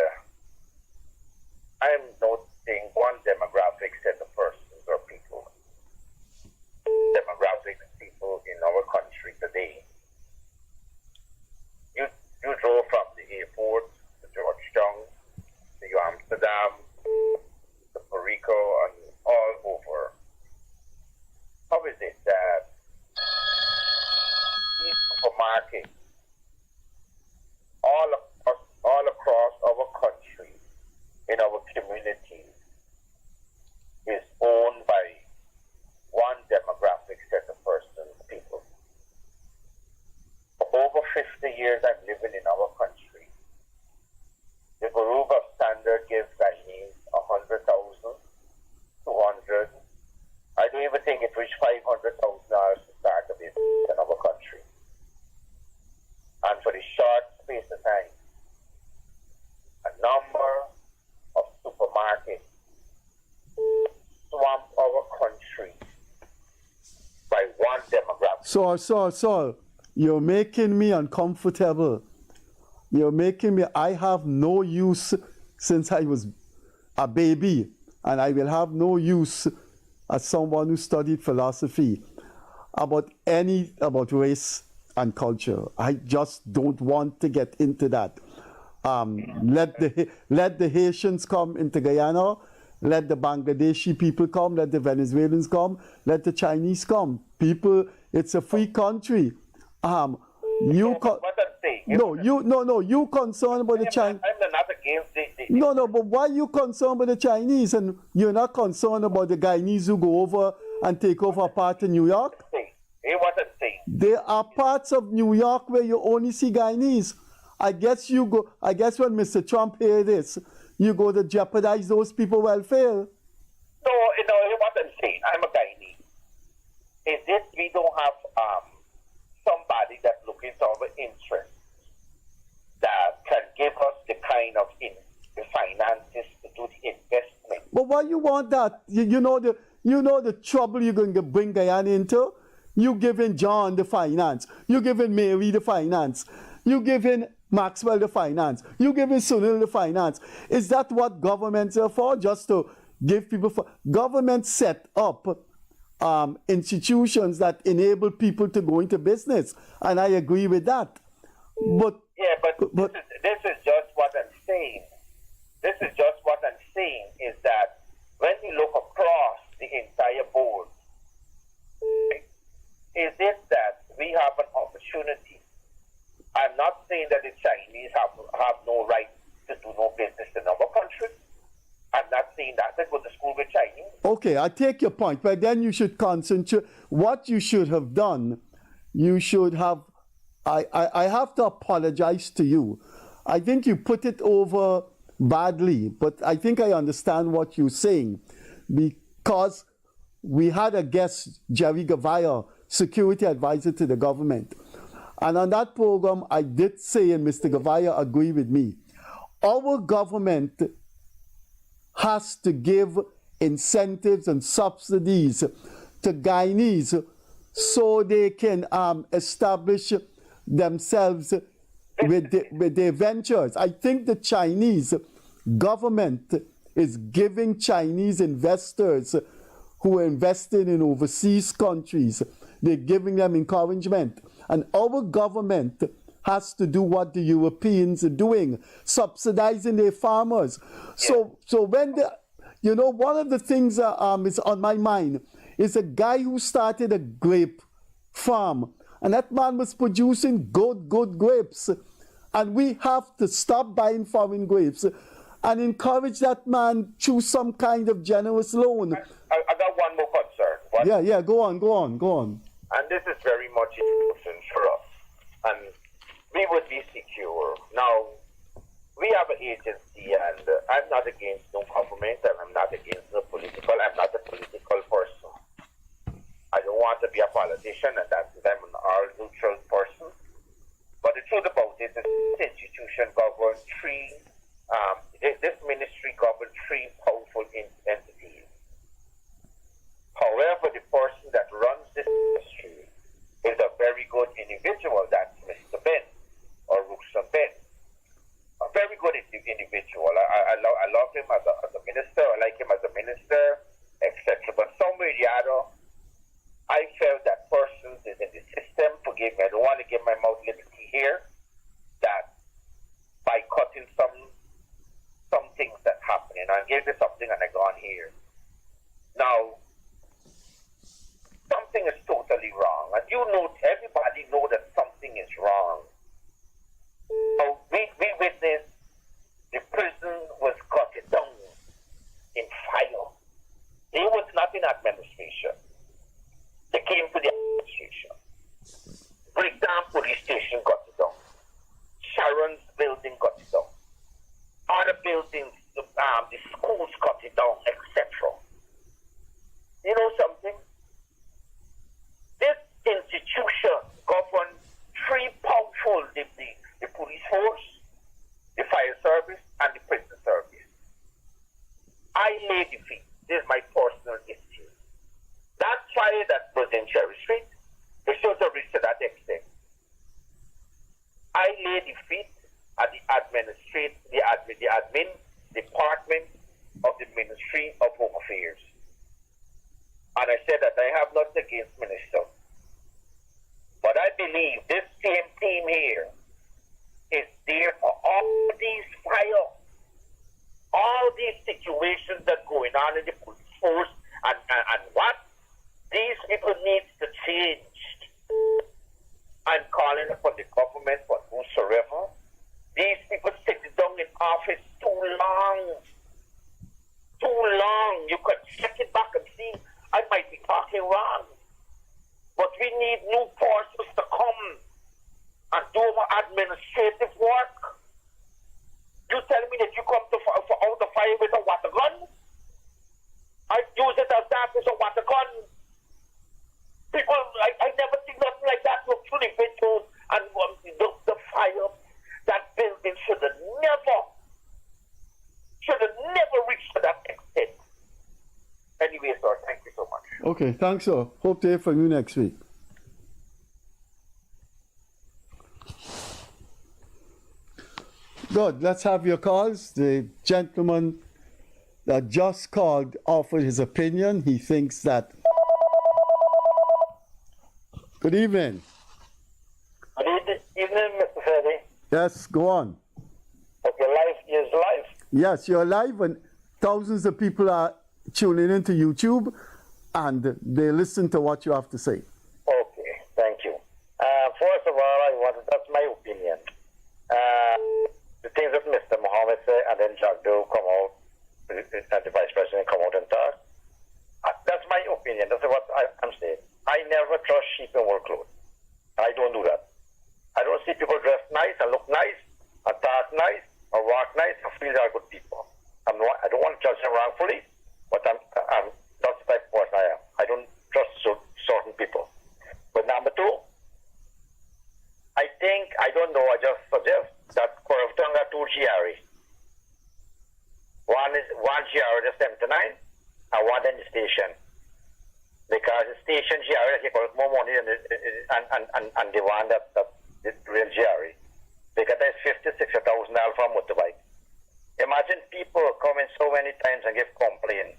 I'm noticing one demographic set of persons or people. Demographic people in our country today. You drove from the airport to Georgetown, to Amsterdam, to Puerto Rico, and all over. How is it that these supermarkets all across our country, in our communities, is owned by one demographic set of persons, people? For over 50 years I'm living in our country. The Group of Standard gives Guyanese 100,000, 200. I don't even think it reached $500,000 to start a business in our country. And for the short space of time, a number of supermarkets swamp our country by one demographic. So, you're making me uncomfortable. You're making me, I have no use since I was a baby, and I will have no use as someone who studied philosophy about race and culture. I just don't want to get into that. Let the Haitians come into Guyana, let the Bangladeshi people come, let the Venezuelans come, let the Chinese come. People, it's a free country. You concerned about the Chinese. I'm not against the No, but why are you concerned about the Chinese and you're not concerned about the Guyanese who go over and take over a part in New York? It wasn't saying. There are parts of New York where you only see Guyanese. I guess when Mr. Trump hears this, you go to jeopardize those people's welfare. No, it wasn't saying. I'm a Guyanese. Is this we don't have somebody that's looking to our interests that can give us the kind of the finances to do the investment? But why you want that? You know the trouble you're going to bring Guyana into? You giving John the finance. You giving Mary the finance. You giving Maxwell the finance. You giving Sunil the finance. Is that what governments are for? Just to give people governments set up institutions that enable people to go into business, and I agree with that. But this is just what I'm saying. This is just what I'm saying is that when we look across the entire board, is it that we have an opportunity? I'm not saying that the Chinese have no right to do no business in our country. I'm not saying that. They go to school with Chinese. Okay, I take your point, but then you should concentrate. What you should have done, you should have. I have to apologize to you. I think you put it over badly, but I think I understand what you're saying, because we had a guest, Jerry Gavaya, security advisor to the government. And on that program, I did say, and Mr. Gavaya agreed with me, our government has to give incentives and subsidies to Guyanese so they can establish themselves with their ventures. I think the Chinese government is giving Chinese investors who are investing in overseas countries, they're giving them encouragement. And our government has to do what the Europeans are doing, subsidizing their farmers. So when one of the things is on my mind is a guy who started a grape farm, and that man was producing good grapes. And we have to stop buying foreign grapes and encourage that man through some kind of generous loan. I got one more concern. Yeah, go on. And this is very much important for us. And we would be secure. Now, we have an agency, and I'm not against no government, and I'm not against no political. I'm not a political person. I don't want to be a politician, and that's I'm an all-neutral person. But the truth about it is this institution governs this ministry governs three powerful entities. However, the person that runs this ministry is a very good individual. That's Mr. Ben, or Ruxan Ben. A very good individual. I love him as a minister. I like him as a minister, etc. But somewhere or the other, I felt that person is in the system. Forgive me, I don't want to give my mouth liberty here. That by cutting some things that happening, I gave you something and I gone here. Now, something is totally wrong, and everybody know that something is wrong. So we witnessed the prison was gutted down in fire. It was not in administration. They came to the administration. Bricktown police station got it down. Sharon's building got it down. Other buildings, the schools got it down, etc. You know something? This institution governs three powerful, the police force, the fire service, and the prison service. I lay the feet. This is my personal issue. That fire that was in Cherry Street, it should have reached to that extent. I lay the feet at the admin department of the Ministry of Home Affairs. And I said that I have nothing against minister. But I believe this same team here is there for all these fire, all these situations that are going on in the police force, and what these people need to change. I'm calling upon the government for whosoever. These people sitting down in office too long. You could check it back and see I might be talking wrong. But we need new forces to come and do our administrative work. You tell me that you come for out the fire with a water gun? I use it as that as a water gun. People, I never see nothing like that. Look through the videos and the fire. That building should have never reached to that extent. Anyway, sir, thank you so much. Okay, thanks, sir. Hope to hear from you next week. Good. Let's have your calls. The gentleman that just called offered his opinion. He thinks that... Good evening. Good evening, Mr. Freddie. Yes, go on. Okay, live is live. Yes, you're live, and thousands of people are tuning into YouTube, and they listen to what you have to say. Okay, thank you. First of all, that's my opinion. The things that Mr. Mohammed said, and then Jagdo come out, and the Vice President come out and talk. That's my opinion. That's what I'm saying. I never trust sheep in workload. I don't do that. I don't see people dress nice and look nice and talk nice or walk nice and feel they're good people. I don't want to judge them wrongfully, but I'm that's the type of person I am. I don't trust certain people. But number two, I just suggest that Koravtonga 2 GRE. One GRE is 79 and one in the station. Because the station GRE they collect more money than and the one that the real GRE. Because there's $50,000-$60,000 for a motorbike. Imagine people coming so many times and give complaint.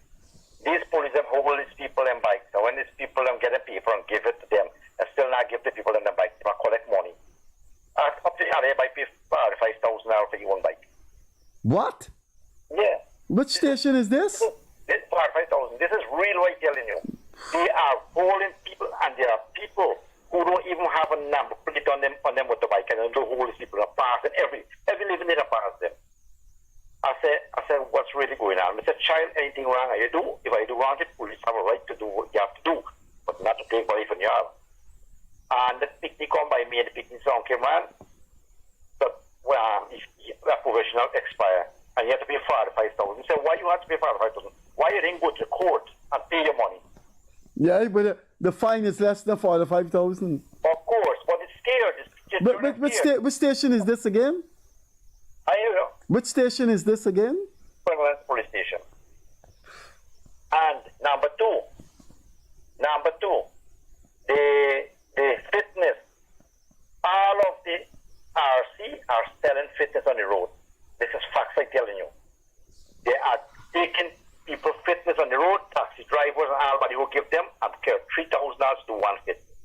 These police have hold these people in bikes. So when these people get a paper and give it to them, and still not give the people in the bike, they collect money. Up to they buy $5,000 for your own bike. What? Yeah. Which station is this? This $5,000. This is real, I'm telling you. They are holding people, and there are people who don't even have a number plate on them motorbike, and they hold these people are passing every living day pass them. I said, what's really going on? I said, child, anything wrong you do? If I do wrong, the police have a right to do what you have to do, but not to take money from you. And the picnic come by me, and the picnic song came on. But that professional expire, and you have to pay $5,000. He said, why you have to pay $5,000? Why you didn't go to the court and pay your money? Yeah, but the fine is less than $45,000. Of course, but it's scared. But which station is this again? I hear you. Which station is this again? Police station. And number two, the fitness. All of the RC are selling fitness on the road. This is facts I'm telling you. They are taking people fitness on the road, taxi drivers and everybody who give them and care $3,000 to one fitness.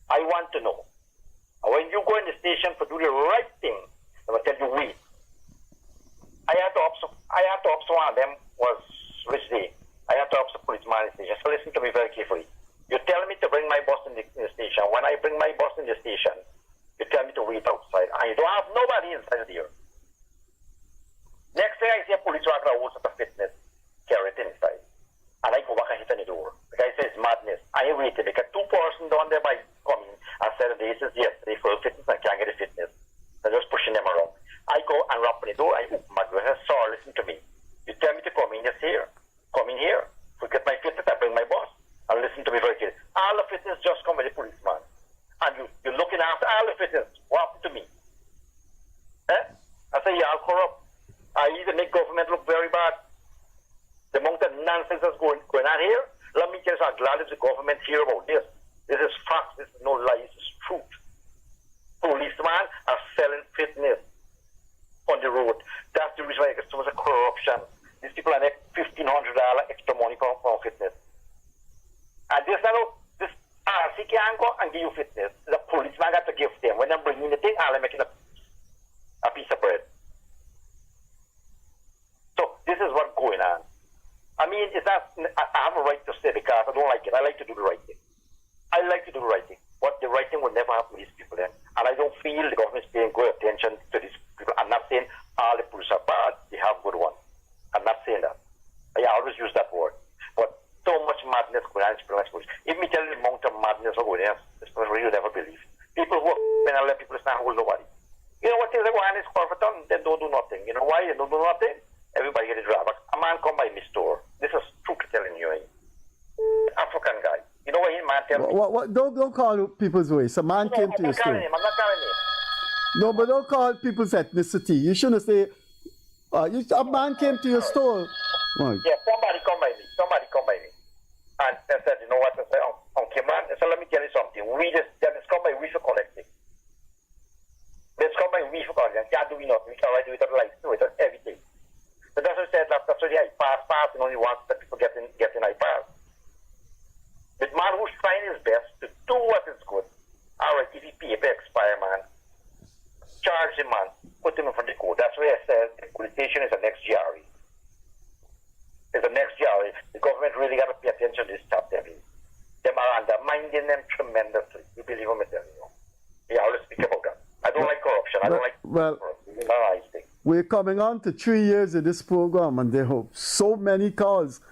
I want to know, when you go in the station to do the right thing, I will tell you wait. I had to ops one of them was which day? I had to ops the policeman in the station. So listen to me very carefully. You tell me to bring my bus in the station. When I bring my bus in the station, you tell me to wait outside. And you don't have nobody inside there. Next thing I see a police worker who sort of fitness, carry it inside. And I go back and hit on the door. The guy says madness. I waited because two persons down there by coming and said this is yesterday for fitness and can't get the fitness. They're just pushing them around. I go and rap on the door, I open my door, I say, sir, listen to me. You tell me to come in here. Come in here. Forget my fitness, I bring my boss. And listen to me very carefully. All the fitness just come with the policeman. And you're looking after all the fitness. What happened to me? I say, yeah, I'll corrupt. I either make government look very bad. The amount of nonsense that's going on here, let me tell you, I'm glad if the government hear about this. This is fact, this is no lie, this is truth. Policemen are selling fitness on the road. That's the reason why there's so much corruption. These people are making $1,500 extra money for fitness. And this RC can't go and give you fitness. The policeman got to give them. When I'm bringing the thing, I'm making a piece of bread. So this is what's going on. I mean, it's not, I have a right to say because I don't like it. I like to do the right thing. I like to do the right thing. But the right thing will never happen to these people then. And I don't feel the government is paying good attention to these people. I'm not saying all the police are bad. They have good ones. I'm not saying that. I always use that word. But so much madness going on in police. If me tell you the amount of madness going on, this person really never believe. People who when I let people stand hold nobody. You know what things they go on is corporate, they don't do nothing. You know why they don't do nothing? Everybody get a drawback. A man come by my store. This is truth telling you. African guy. You know what he man tell me? What? Don't call people's race. A man came to your store. I'm not calling him. No, but don't call people's ethnicity. You shouldn't say, a man came to your store. Right. Yeah, somebody come by me. And they said, you know what? I said, okay, man. So let me tell you something. They come by we for collecting. They come by we for collecting. Can't do nothing. We can't do it like without everything. So that's what I said. That's what I pass, and only once that people get in I pass. The man who's trying his best to do what is good. All right, if he pay expire, man, charge him, man, put him in front of the court. That's why I said the police station is the next GRE. It's the next GRE. The government really got to pay attention to this stuff. Them are undermining them tremendously. You believe what I'm telling you? Yeah, I always speak about that. I don't like corruption. I don't like corruption. It's not a nice thing. We're coming on to 3 years of this program, and there are so many calls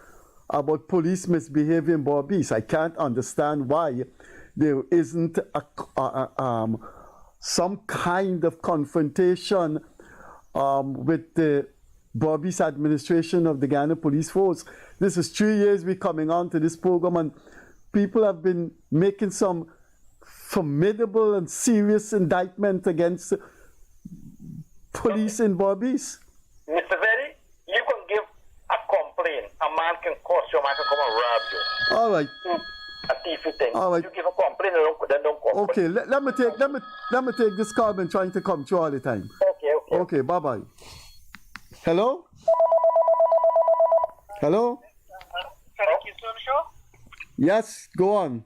about police misbehaving Barbies. I can't understand why there isn't some kind of confrontation with the Bobby's administration of the Guyana Police Force. This is 3 years we're coming on to this program, and people have been making some formidable and serious indictment against police in Bobby's. Mr. Very, you can give a complaint. A man can cost you, a man can come and rob you. All right. A thiefy thing. All right. You give a complaint, then don't come. Okay, let me take this call. I've been trying to come through all the time. Okay. Okay, bye-bye. Hello? Hello? Freddie Kissoon Show? Yes, go on.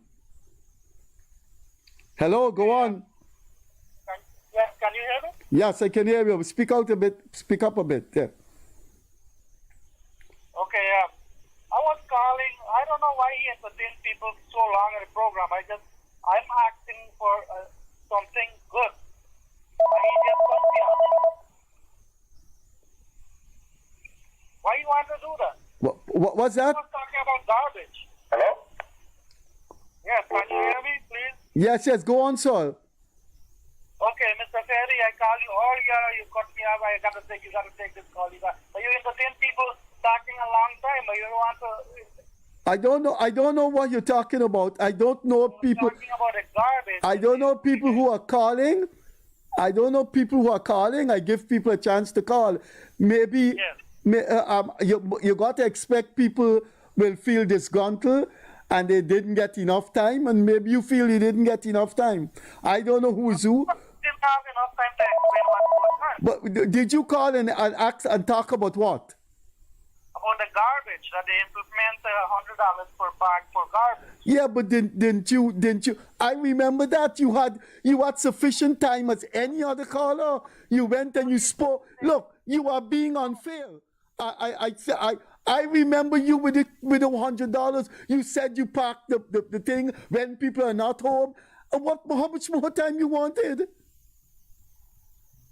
Hello, go on. Yes, can you hear me? Yes, I can hear you. Speak out a bit. Speak up a bit. Yeah. Okay, I was calling. I don't know why he entertained people so long in the program. I'm asking for something good. And he just cut me off. Why you want to do that? What's that? I was talking about garbage. Hello? Yes, can you hear me, please? Yes, go on, sir. Okay, Mr. Ferry, I call you earlier. You cut me off. You got to take this call. You entertain people talking a long time, but you don't want to. I don't know what you're talking about. I don't know people. Talking about the garbage. I don't know people who are calling. I give people a chance to call. Maybe you got to expect people will feel disgruntled and they didn't get enough time, and maybe you feel you didn't get enough time. I don't know who's who. Didn't have enough time to explain what's going on. But did you call and ask and talk about what? About the garbage, that they implement $100 per bag for garbage. Yeah, but didn't you? I remember that you had sufficient time as any other caller. You went and you spoke. Look, you are being unfair. I remember you with the $100. You said you parked the thing when people are not home. How much more time you wanted?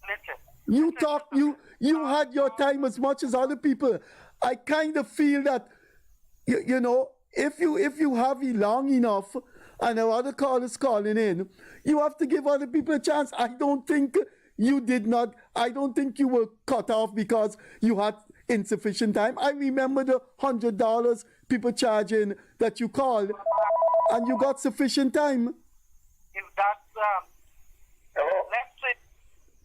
Listen. You had your time as much as other people. I kind of feel that, you know, if you have it long enough and other callers calling in, you have to give other people a chance. I don't think you did not. I don't think you were cut off because you had insufficient time. I remember the $100 people charging that you called, and you got sufficient time. If that's, let's say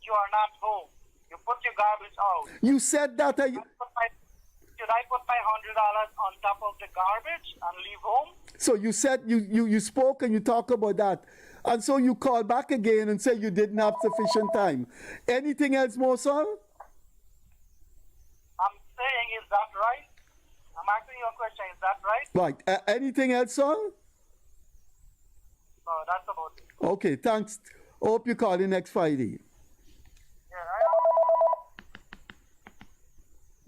you are not home, you put your garbage out. You said that. Should I put my $100 on top of the garbage and leave home? So you said you spoke and you talked about that. And so you call back again and say you didn't have sufficient time. Anything else more, sir? I'm saying, is that right? I'm asking you a question, is that right? Right. Anything else, sir? No, that's about it. Okay, thanks. Hope you call in next Friday.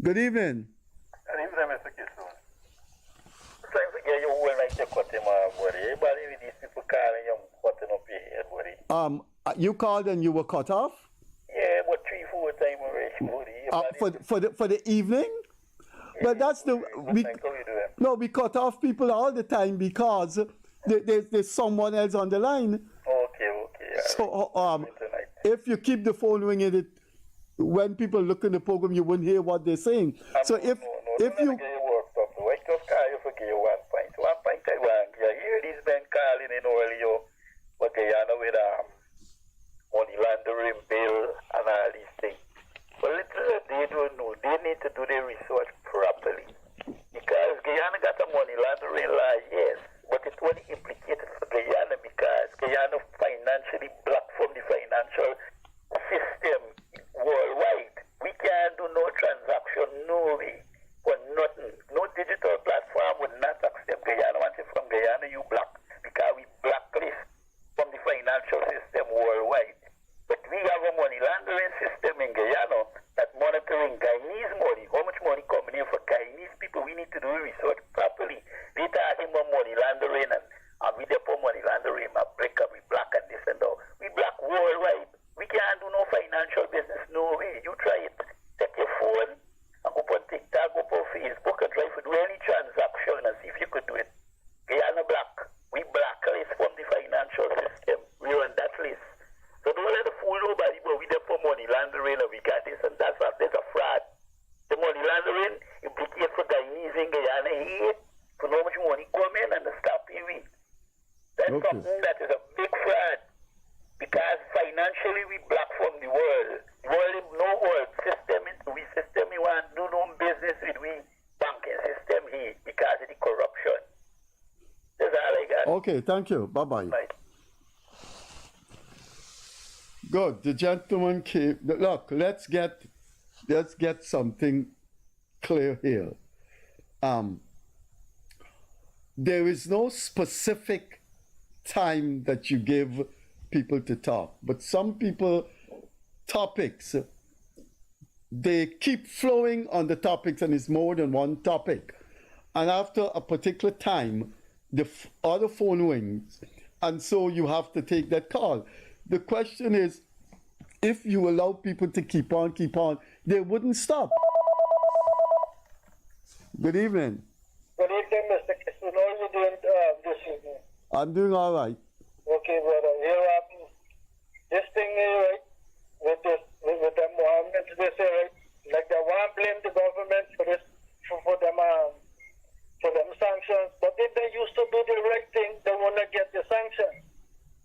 Good evening. Good evening, Mr. Kissoon. Trying to get you all like you cut him off, buddy. Everybody with these people calling you cutting up your head, buddy. You called and you were cut off? Yeah, but 3-4 times already, buddy. For the evening? But that's we cut off people all the time because there's someone else on the line. Okay. So if you keep the phone ringing, when people look in the program, you wouldn't hear what they're saying. So if you wake up, you forget 1 point I want. You hear these men calling in earlier, but Guyana with money laundering bill and all these things. But little they don't know. They need to do their research properly. Because Guyana got a money laundering law, yes, but it's only implicated for Guyana because Guyana financially blocked from the financial system worldwide. We can't do no transaction, no way, for nothing. No digital platform would not accept Guyana. Once you're from Guyana, you block because we blacklist from the financial system worldwide. But we have a money laundering system in Guyana that's monitoring Guyanese money. How much money coming in for Guyanese people? We need to do research properly. We talking about money laundering and we depot money laundering, we black and this and that. We black worldwide. We can't do no financial business, no way. You try it. Take your phone and go on TikTok, go on Facebook and try to do any transaction and see if you could do it. Guyana black. We blacklist from the financial system. We're on that list. So don't let the fool nobody, but we there for money laundering and we got this and that's there's a fraud. The Okay, thank you. Bye-bye. Good. The gentleman came. Look, let's get something clear here. There is no specific time that you give people to talk, but some people topics, they keep flowing on the topics, and it's more than one topic. And after a particular time, the other phone rings, and so you have to take that call. The question is, if you allow people to keep on, they wouldn't stop. Good evening. Good evening, Mr. Kissoon. How are you doing this evening? I'm doing all right. Okay, brother. Here, this thing here, right, with the Mohammeds, they say, right, like they want to blame the government for this, for them sanctions, but if they used to do the right thing, they want to get the sanctions.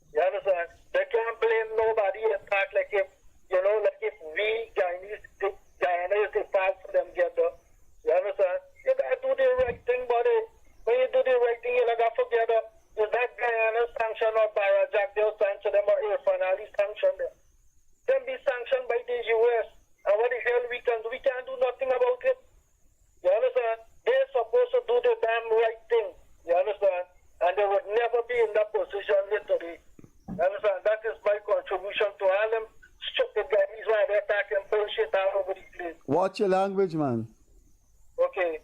You understand? They can't blame nobody. In fact, like if we Guyana is the fault for them get the, you understand? You gotta do the right thing, buddy. When you do the right thing, you gotta forget it. Is that Guyana sanction or Barajak? They'll sanction them or Irfan Ali sanction them. Them be sanctioned by the US. And what the hell we can do? We can't do nothing about it. You understand? They're supposed to do the damn right thing. You understand? And they would never be in that position literally. You understand? That is my contribution to all them stupid guys while they're talking bullshit all over the place. Watch your language, man. Okay.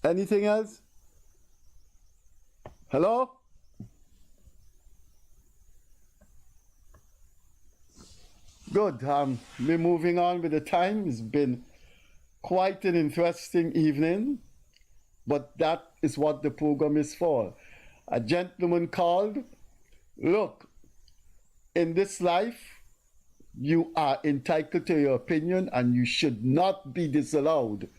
Anything else? Hello? Good. We're moving on with the time. It's been quite an interesting evening, but that is what the program is for. A gentleman called. Look, in this life, you are entitled to your opinion, and you should not be disallowed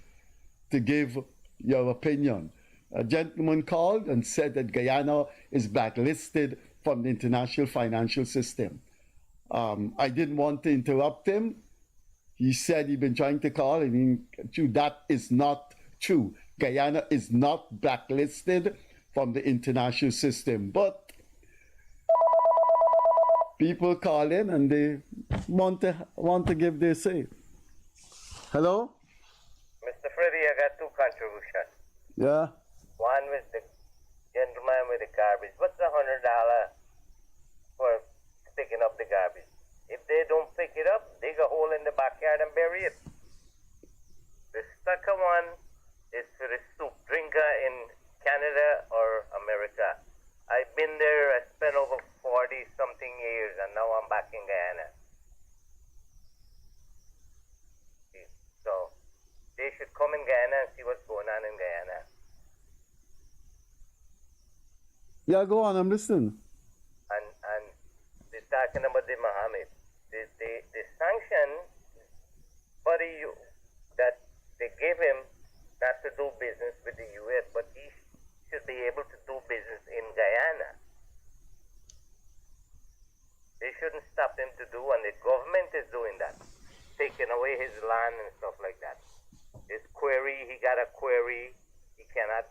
to give your opinion. A gentleman called and said that Guyana is blacklisted from the international financial system. I didn't want to interrupt him. He said he'd been trying to call, and that is not true. Guyana is not blacklisted from the international system, but people call in and they want to give their say. Hello? Mr. Freddie, I got two contributions. Yeah? One with the gentleman with the garbage. What's $100 for picking up the garbage? If they don't pick it up, dig a hole in the backyard and bury it. The second one is for the soup drinker in Canada or America. I've been there, I spent over 40-something years, and now I'm back in Guyana. So, they should come in Guyana and see what's going on in Guyana. Yeah, go on, I'm listening. And they're talking about the Mohammed. The sanction, buddy, that they gave him not to do business with the U.S., but he should be able to do business in Guyana. They shouldn't stop him to do, and the government is doing that, taking away his land and stuff like that. His quarry, he got a quarry, he cannot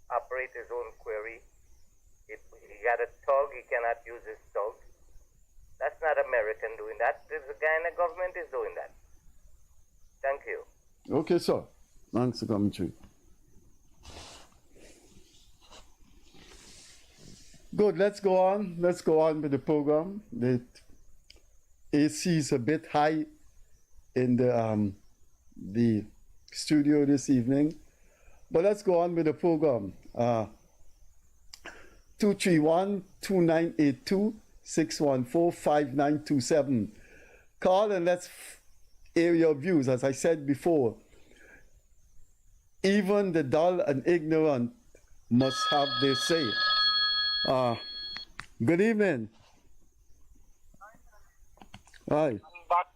operate his own quarry. If he got a tug, he cannot use his tug. That's not American doing that. The Guyana government is doing that. Thank you. Okay, sir. Thanks for coming through. Good, let's go on. Let's go on with the program. The AC is a bit high in the studio this evening. But let's go on with the program. 231-2982-614-5927. Call and let's air your views. As I said before, even the dull and ignorant must have their say. Good evening. Hi. But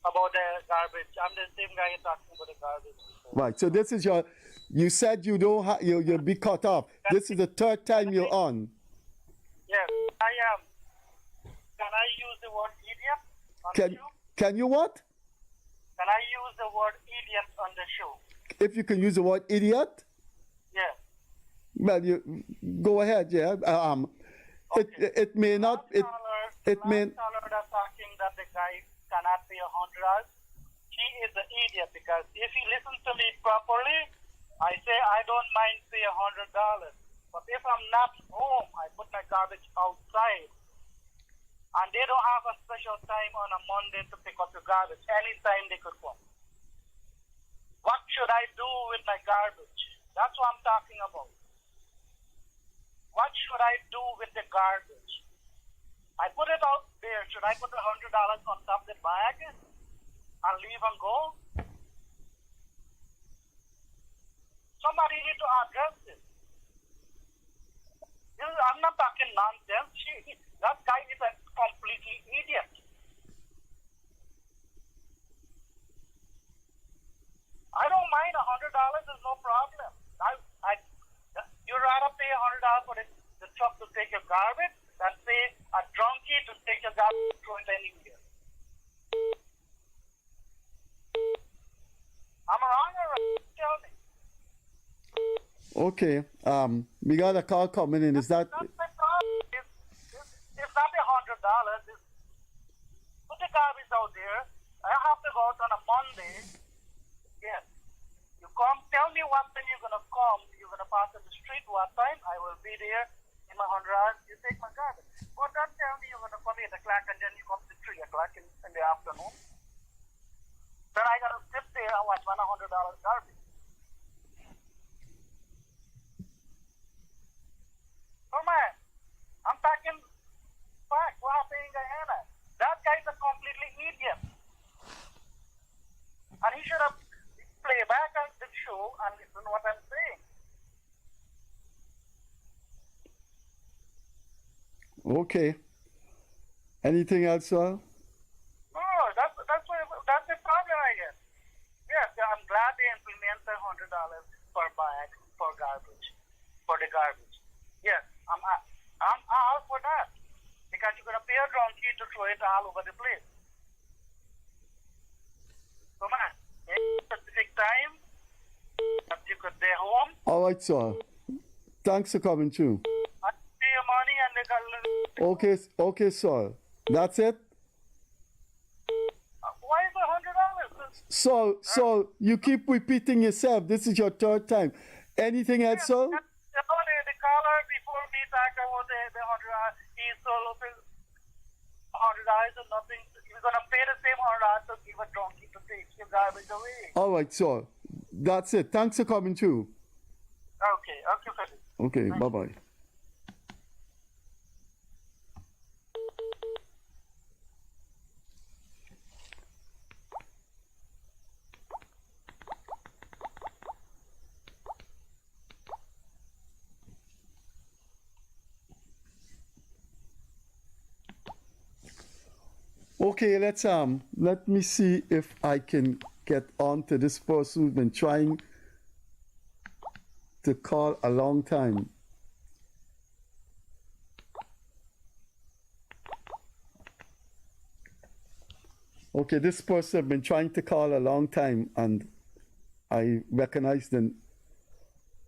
about the garbage, I'm the same guy talking about the garbage. Right. So this is your. You said you don't have. You'll be cut off. This is the third time you're on. Yes, I am. Can I use the word idiot on the show? Can you what? Can I use the word idiot on the show? If you can use the word idiot. Yes. Well, you go ahead. Yeah. It may not. It may. Caller that's talking that the guy cannot pay $100. He is an idiot because if he listens to me properly, I say I don't mind pay $100. But if I'm not home, I put my garbage outside. And they don't have a special time on a Monday to pick up the garbage. Anytime they could come. What should I do with my garbage? That's what I'm talking about. What should I do with the garbage? I put it out there. Should I put $100 on top of the bag and leave and go? Somebody need to address this. I'm not talking nonsense. That guy is a completely idiot. I don't mind $100. Is no problem. You'd rather pay $100 for the truck to take your garbage than pay a drunkie to take your garbage and throw it anywhere. I'm wrong or right? Tell me. Okay. We got a call coming in. Is that? That's my problem. It's not $100. Put the garbage out there. I have to go out on a Monday. Yes. You come, tell me what time you're going to come. You're going to pass in the street what time. I will be there in my $100. You take my garbage. But don't tell me you're going to come 8 o'clock and then you come to 3 o'clock in the afternoon. Then I got to sit there and watch my $100 garbage. Oh man, I'm talking back. What happened in Guyana? That guy's a completely idiot. And he should have played back on the show and listen to what I'm saying. Okay. Anything else, sir? No, that's the problem, I guess. Yes, I'm glad they implemented $100 per bag for garbage, for the garbage. Yes, I'm all for that because you're gonna pay a donkey to throw it all over the place. So man, in a specific time that you could stay home. All right, sir. Thanks for coming through. I pay your money and they got. Okay, sir. That's it. Why is it $100? So you keep repeating yourself. This is your third time. Anything else, sir? The caller before me talked about the $100. He sold $100 and nothing. You're gonna pay the same $100 to give a donkey to take your garbage away. All right, sir. That's it. Thanks for coming through. Okay, Freddie. Okay, bye-bye. Okay, let me see if I can get on to this person who's been trying to call a long time. Okay, this person has been trying to call a long time and I recognize the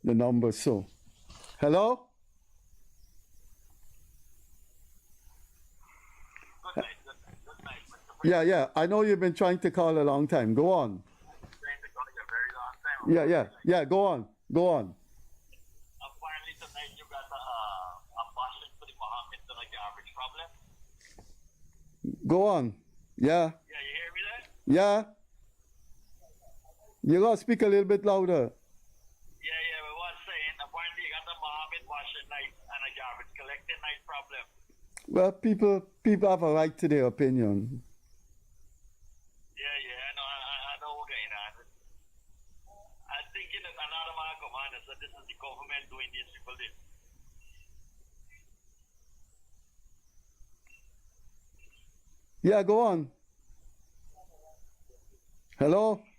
number. So, hello? Yeah, I know you've been trying to call a long time. Go on. Yeah, go on. Apparently tonight you got a motion for the Mohammeds on a garbage problem. Go on. Yeah. Yeah, you hear me there? Yeah. You gotta speak a little bit louder. Yeah, we was saying apparently you got a Mohammed washing night and a garbage collecting night problem. Well, people have a right to their opinion. I know what's going on. I'm thinking that another man come on and said this is the government doing this, people this. Yeah, go on. Hello? Listen,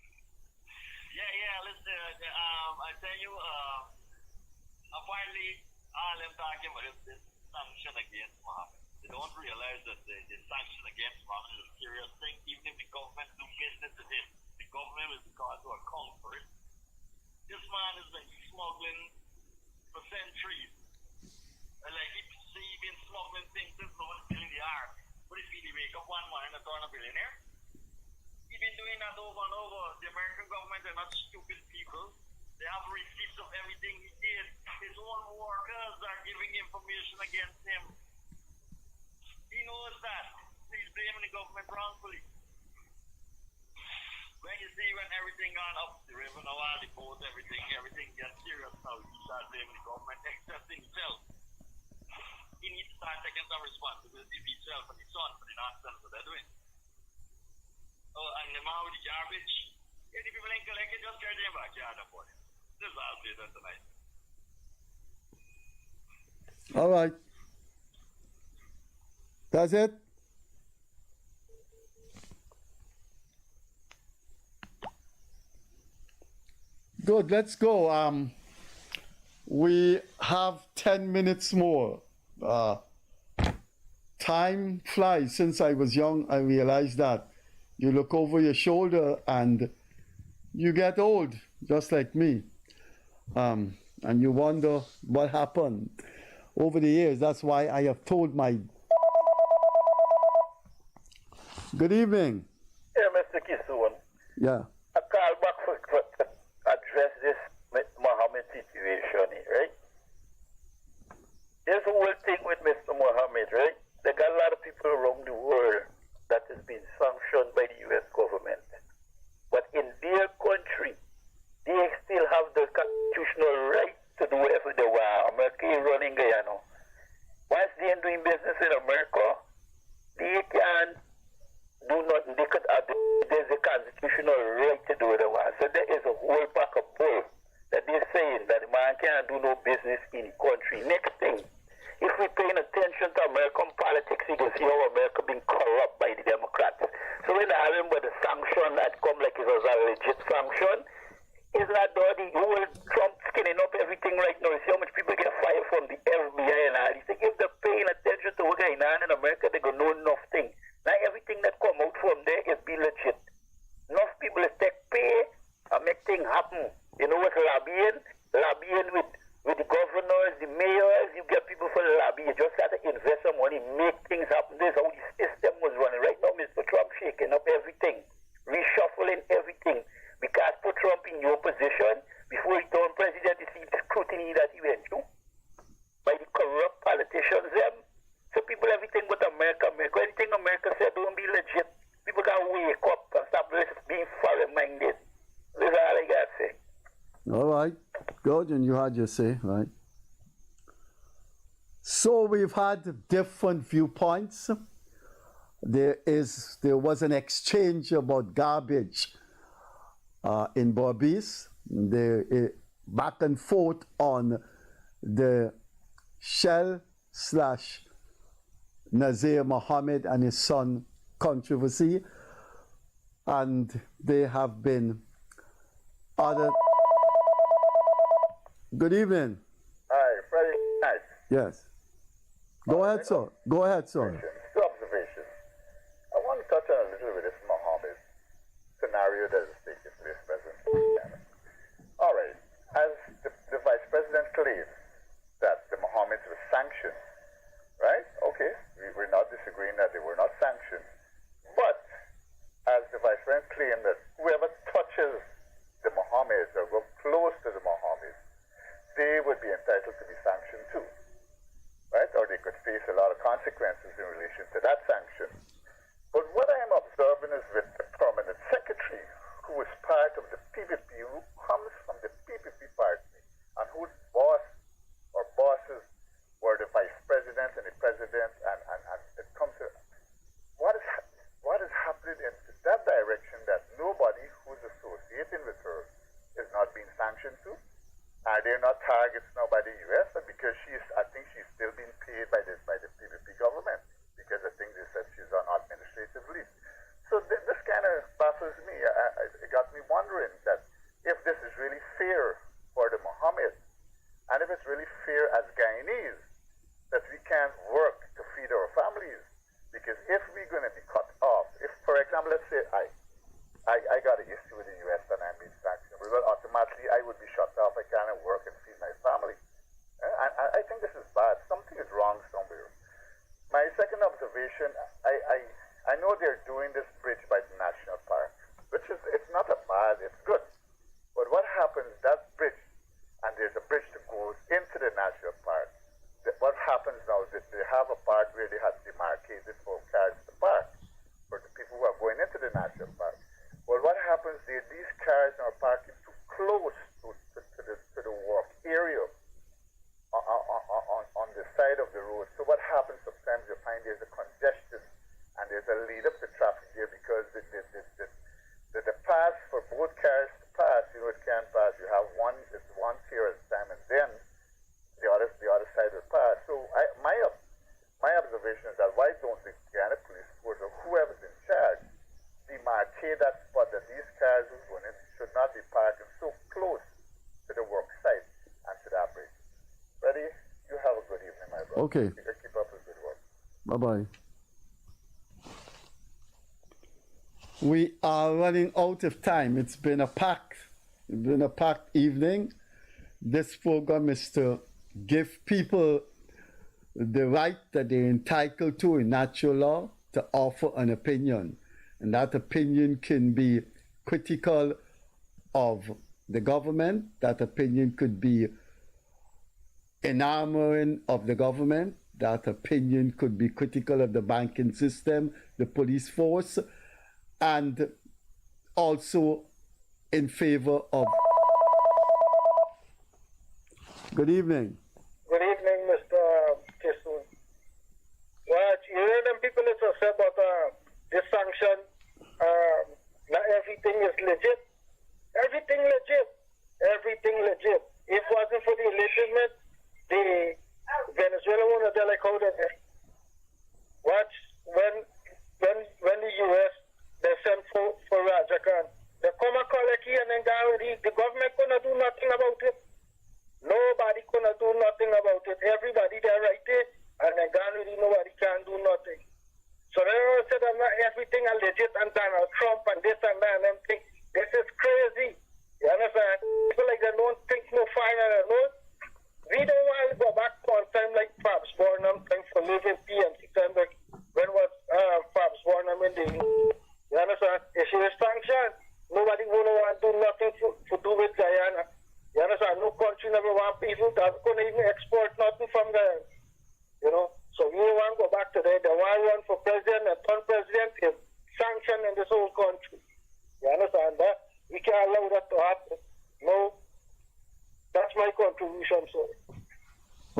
I tell you, apparently all them talking about this sanction against Mohammed. They don't realize that the sanction against Mohammed is a serious thing. Even if the government do business with it, the government will be called to account for it. This man is like smuggling for that over and over. The American government are not stupid people. They have receipts of everything he did. His own workers are giving information against him. He knows that. He's blaming the government wrongfully. When you see when everything gone up the river, now all the boats, everything gets serious now. He starts blaming the government, except himself. He needs to start taking some responsibility for himself and his son for the nonsense that they're doing. Oh, and the man with the garbage, if the people ain't collected, just carry them back yard for it. This is all say that tonight. All right. That's it? Good, let's go. We have 10 minutes more. Time flies. Since I was young, I realized that. You look over your shoulder and you get old, just like me. And you wonder what happened over the years. That's why I have told my... Good evening. Yeah, Mr. Kissoon. Yeah. I call back for address this Mohammed situation, right? There's a whole thing with Mr. Mohammed, right? There got a lot of people around the world that has been sanctioned by the U.S. government. But in their country, they still have the constitutional right to do whatever they want. America is running Guyana. Once they are doing business in America, they can do nothing. They could there's a constitutional right to do what they want. So there is a whole pack of bull that they're saying that the man can't do no business in the country. Next thing, if we're paying attention to American politics, you can see how America being corrupt by the Democrats. So when I remember the sanction that come like it was a legit sanction, is not the whole Trump skinning up everything right now. You see how much people get fired from the FBI and all these things. If they're paying attention to what's going on in America, they're going to know enough things. Now everything that come out from there is be legit. Enough people is take pay and make things happen. You know what lobbying? Lobbying with the governors, the mayors, you get people for the lobby. You just have to invest some money, make things happen. This is how the system was running. Right now, Mr. Trump shaking up everything, reshuffling everything. Because put Trump in your position before he turned president, you see the scrutiny that he went through by the corrupt politicians them. So people everything but America. Anything America said don't be legit. People gotta wake up and stop being foreign-minded. That's all I gotta say. All right. Good, and you had your say, right? So we've had different viewpoints. There was an exchange about garbage in Barbados. Back and forth on the Shell/Nazir Mohammed and his son controversy, and there have been other... Good evening. Hi, Freddie. Nice. Yes. Go ahead, sir. Go ahead, sir. Two observations. I want to touch on a little bit of this Mohammed scenario that is taking place presently. All right. As the vice president claims that the Mohammeds were sanctioned, right? Okay. We're not disagreeing that they were not sanctioned. But as the vice president claimed that whoever touches the Mohammeds or go close to the Mohammeds, they would be entitled to be sanctioned too, right? Or they could face a lot of consequences in relation to that sanction. But what I am observing is with the permanent secretary, who is part of the PPP, who comes from the PPP party, and whose boss or bosses were the vice president and the president, and it comes to what is happening in that direction that nobody who's associating with her is not being sanctioned to. They're not targets now by the U.S. because I think she's still being paid by the PPP government, because I think they said she's on administrative leave. So this kind of baffles me. It got me wondering that if this is really fair for the Mohammeds, and if it's really fair as Guyanese that we can't work to feed our families, because if we're going to be cut off, if, for example, let's say I got an issue with the U.S. and I'm being sanctioned, well, automatically I would be shut off. I cannot work and feed my family. I think this is bad. Something is wrong somewhere. My second observation, I know they're doing this bridge by the national park, which is mad, it's good. But what happens, that bridge, and there's a bridge that goes into the national park. What happens now is that they have a part where they have demarcated for cars to park, for the people who are going into the national park. Well, what happens is these cars are parking too close to the walk area on the side of the road. So what happens sometimes you find there's a congestion and there's a lead up to traffic there because the pass for both cars to pass, it can't pass. You have one tier at a time and then the other side will pass. So my observation is that why don't the Guyana police force or whoever's in charge demarcate that spot that these cars who's going in should not be parking so close to the work site and to that bridge. Freddie, you have a good evening, my brother. Okay. Keep up with good work. Bye-bye. We are running out of time. It's been a packed evening. This program is to give people the right that they're entitled to in natural law to offer an opinion. And that opinion can be critical of the government. That opinion could be enamoring of the government. That opinion could be critical of the banking system, the police force, and also in favor of... Good evening. Good evening, Mr. Kissoon. Well, you hear them people that say about this sanction, not everything is legit. Everything legit. Everything legit. If it wasn't for the illegitimate, the Venezuela wouldn't have done like how they did. Watch, when the U.S., they sent for Rajakan, they come and collect here and then the government couldn't do nothing about it. Nobody couldn't do nothing about it. Everybody there right there, and then Guyana, nobody can do nothing. So they all said that everything is legit and Donald Trump and this and that and everything. This is crazy. You understand? People like they don't think no fine and no. We don't want to go back one time like Pops Barnum time for living PMC time like when was Pops Barnum in the you understand? If she was sanctioned, nobody would want to do nothing to do with Guyana. You understand? No country never want people that couldn't even export nothing from Guyana. So we don't want to go back to that. They want to run for president and turn president is sanctioned in this whole country. You understand that? We can't allow that to happen. No. That's my contribution, sir.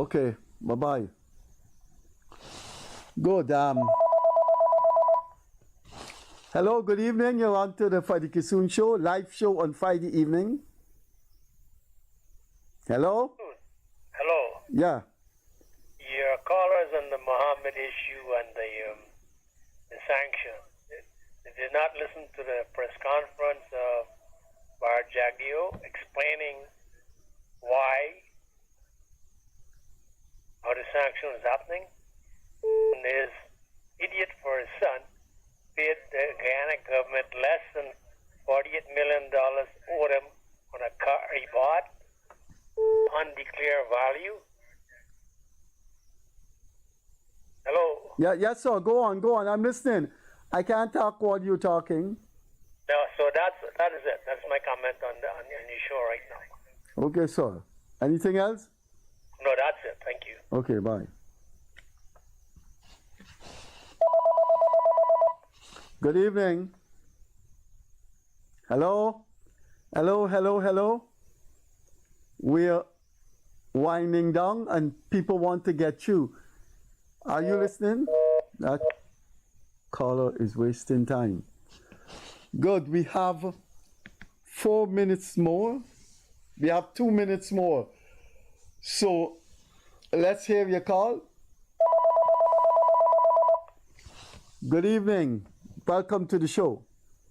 Okay. Bye-bye. Good. Hello, good evening. You're on to the Freddie Kissoon Show, live show on Friday evening. Hello? Hello. Yeah. Your callers on the Mohammed issue and the sanction. They did not listen to the press conference of Bar Jagio explaining how the sanction is happening. And his idiot for his son paid the Guyana government less than $48 million owed him on a car he bought, undeclared value. Hello? Yeah, yes, sir. Go on. I'm listening. I can't talk while you're talking. No, so that is it. That's my comment on your show right now. Okay, sir. Anything else? No, that's it. Thank you. Okay, bye. Good evening. Hello? Hello? We're winding down and people want to get you. Are you listening? That caller is wasting time. Good. We have 4 minutes more. We have 2 minutes more. So let's hear your call. Good evening. Welcome to the show.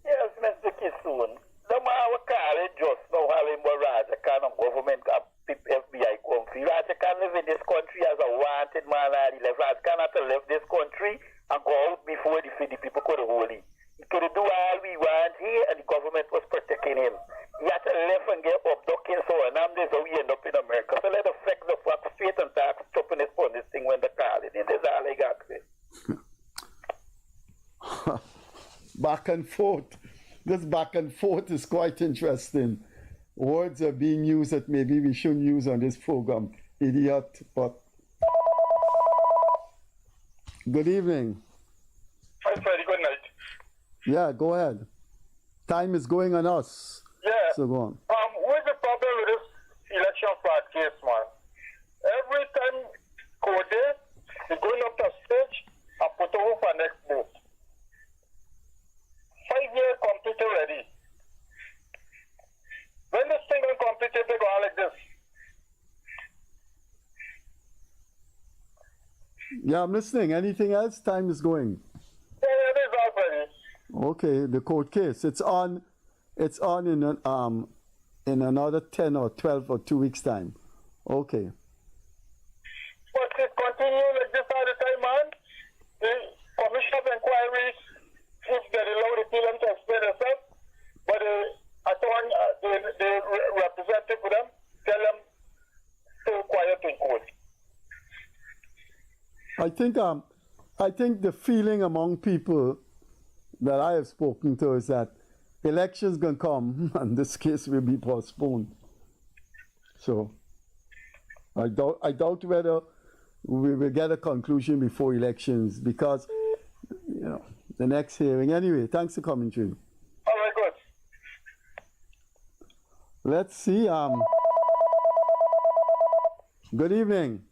Yes, Mr. Kissoon. The man who call it just now, Raja can government FBI country. Raja can live in this country as a wanted man. Raja cannot leave this country and go out before the people could hold him. He could do all we want here and the government was protecting him. He had to leave and get abducted so and that's how we end up in America. So let the flex the fuck straight and talk stopping this on this thing when they call it. That's all I got to say. Back and forth. this back and forth is quite interesting. Words are being used that maybe we shouldn't use on this program. Idiot, but... Good evening. Hi, Freddie. Good night. Yeah, go ahead. Time is going on us. Yeah. So go on. What's the problem with this election fraud case, man? Every time go there, they going up the stage and put over for next vote. 5 years complete already. When this thing is completed, they go on like this. Yeah, I'm listening. Anything else? Time is going. Yeah, it is all ready. Okay, the court case. It's on in another 10 or 12 or 2 weeks time. Okay. But it continue like this all the time, man. The commission of inquiry, if they allow the people to explain themselves, but the representative for them tell them to quiet in court. I think the feeling among people that I have spoken to is that elections gonna come and this case will be postponed. So I doubt whether we will get a conclusion before elections because the next hearing. Anyway, thanks for coming, Jim. All right, good. Let's see. Good evening.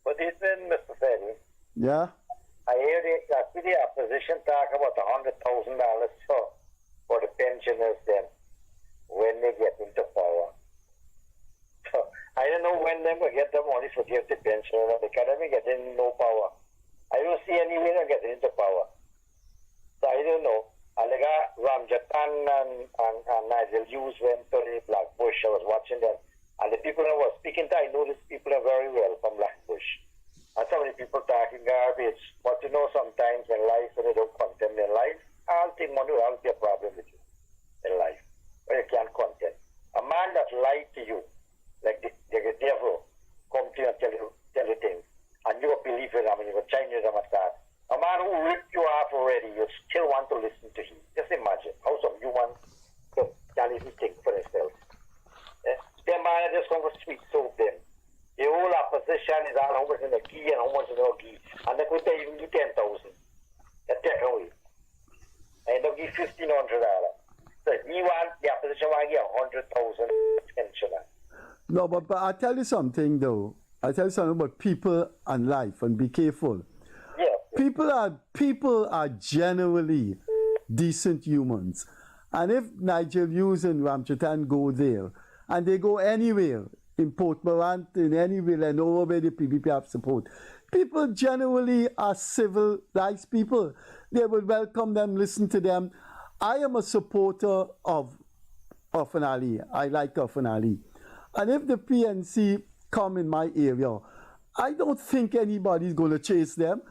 Good evening, Mr. Freddie. Yeah. I see the opposition talk about $100,000 for the pensioners then when they get into power. So I don't know when they will get the money to give the pensioners. They can't even get in no power. I don't see any way of getting into power. So I don't know. And they got Ramjatan and Nigel Hughes went to the Black Bush. I was watching them. And the people I was speaking to, I know these people are very well from Black Bush. And so many people talking garbage. But sometimes in life, when you don't content in life, I'll think money will be a problem with you in life. When you can't content. A man that lied to you, like the devil, come to you and tell you things. And you will believe in them and you will change them and start. A man who ripped you off already, you still want to listen to him. Just imagine how some humans can't even think for themselves. Them man just going to sweet soap them. The whole opposition is all how much in the key and how much in the key. And they could even give 10,000. They take away. And they'll give $1,500. So the opposition want to give 100,000 pensioner. No, but I tell you something though. I tell you something about people and life, and be careful. Yeah. People are generally decent humans. And if Nigel Hughes and Ramchatan go there, and they go anywhere, in Port Morant, in anywhere, and over where the PPP have support, people generally are civilized people. They will welcome them, listen to them. I am a supporter of Ali. I like Ali. And if the PNC come in my area, I don't think anybody's going to chase them.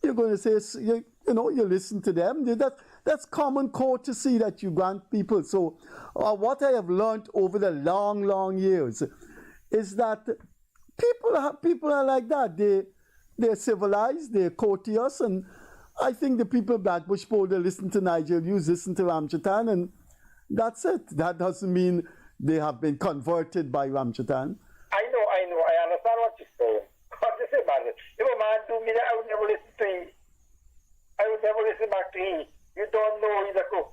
You're going to say, you listen to them. That's common courtesy that you grant people. So what I have learned over the long, long years is that people are like that. They're civilized, they're courteous, and I think the people of Blackbush Pole, they listen to Nigel Hughes, listen to Ramchatan, and that's it. That doesn't mean they have been converted by Ramchatan. I know. I understand what you're saying. But just imagine, if a man do me that, I would never listen to him. I would never listen back to him. You don't know he's a cook.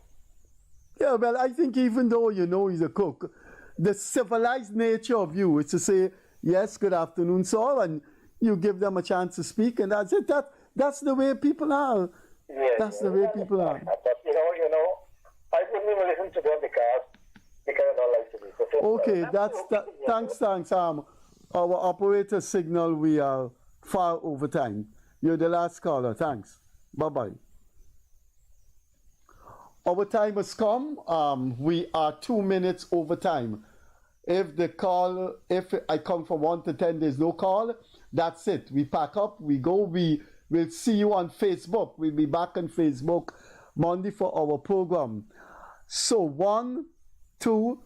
Yeah, well, I think even though you know he's a cook, the civilized nature of you is to say, yes, good afternoon, sir, and you give them a chance to speak, and that's it. That's the way people are. Yeah, that's the way people are. But I wouldn't even listen to them because they don't like to be. Okay, thanks. Our operator signal, we are far over time. You're the last caller. Thanks. Bye-bye. Our time has come. We are 2 minutes over time. If I come from 1 to 10, there's no call. That's it. We pack up, we go. We'll see you on Facebook. We'll be back on Facebook Monday for our program. So 1, 2,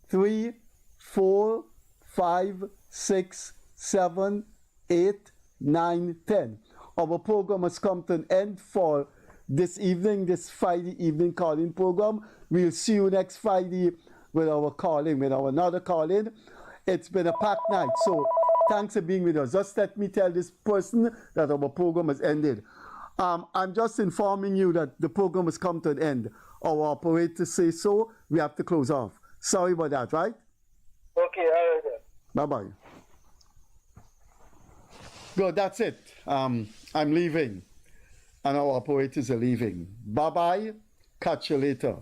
3, 4, 5, 6, 7, 8, 9, 10. Our program has come to an end for this evening, this Friday evening call-in program. We'll see you next Friday with our call-in, with our another call-in. It's been a packed night, so thanks for being with us. Just let me tell this person that our program has ended. I'm just informing you that the program has come to an end. Our operator says so. We have to close off. Sorry about that, right? Okay, all right then. Bye-bye. Good, that's it. I'm leaving. And our operators are leaving. Bye-bye. Catch you later.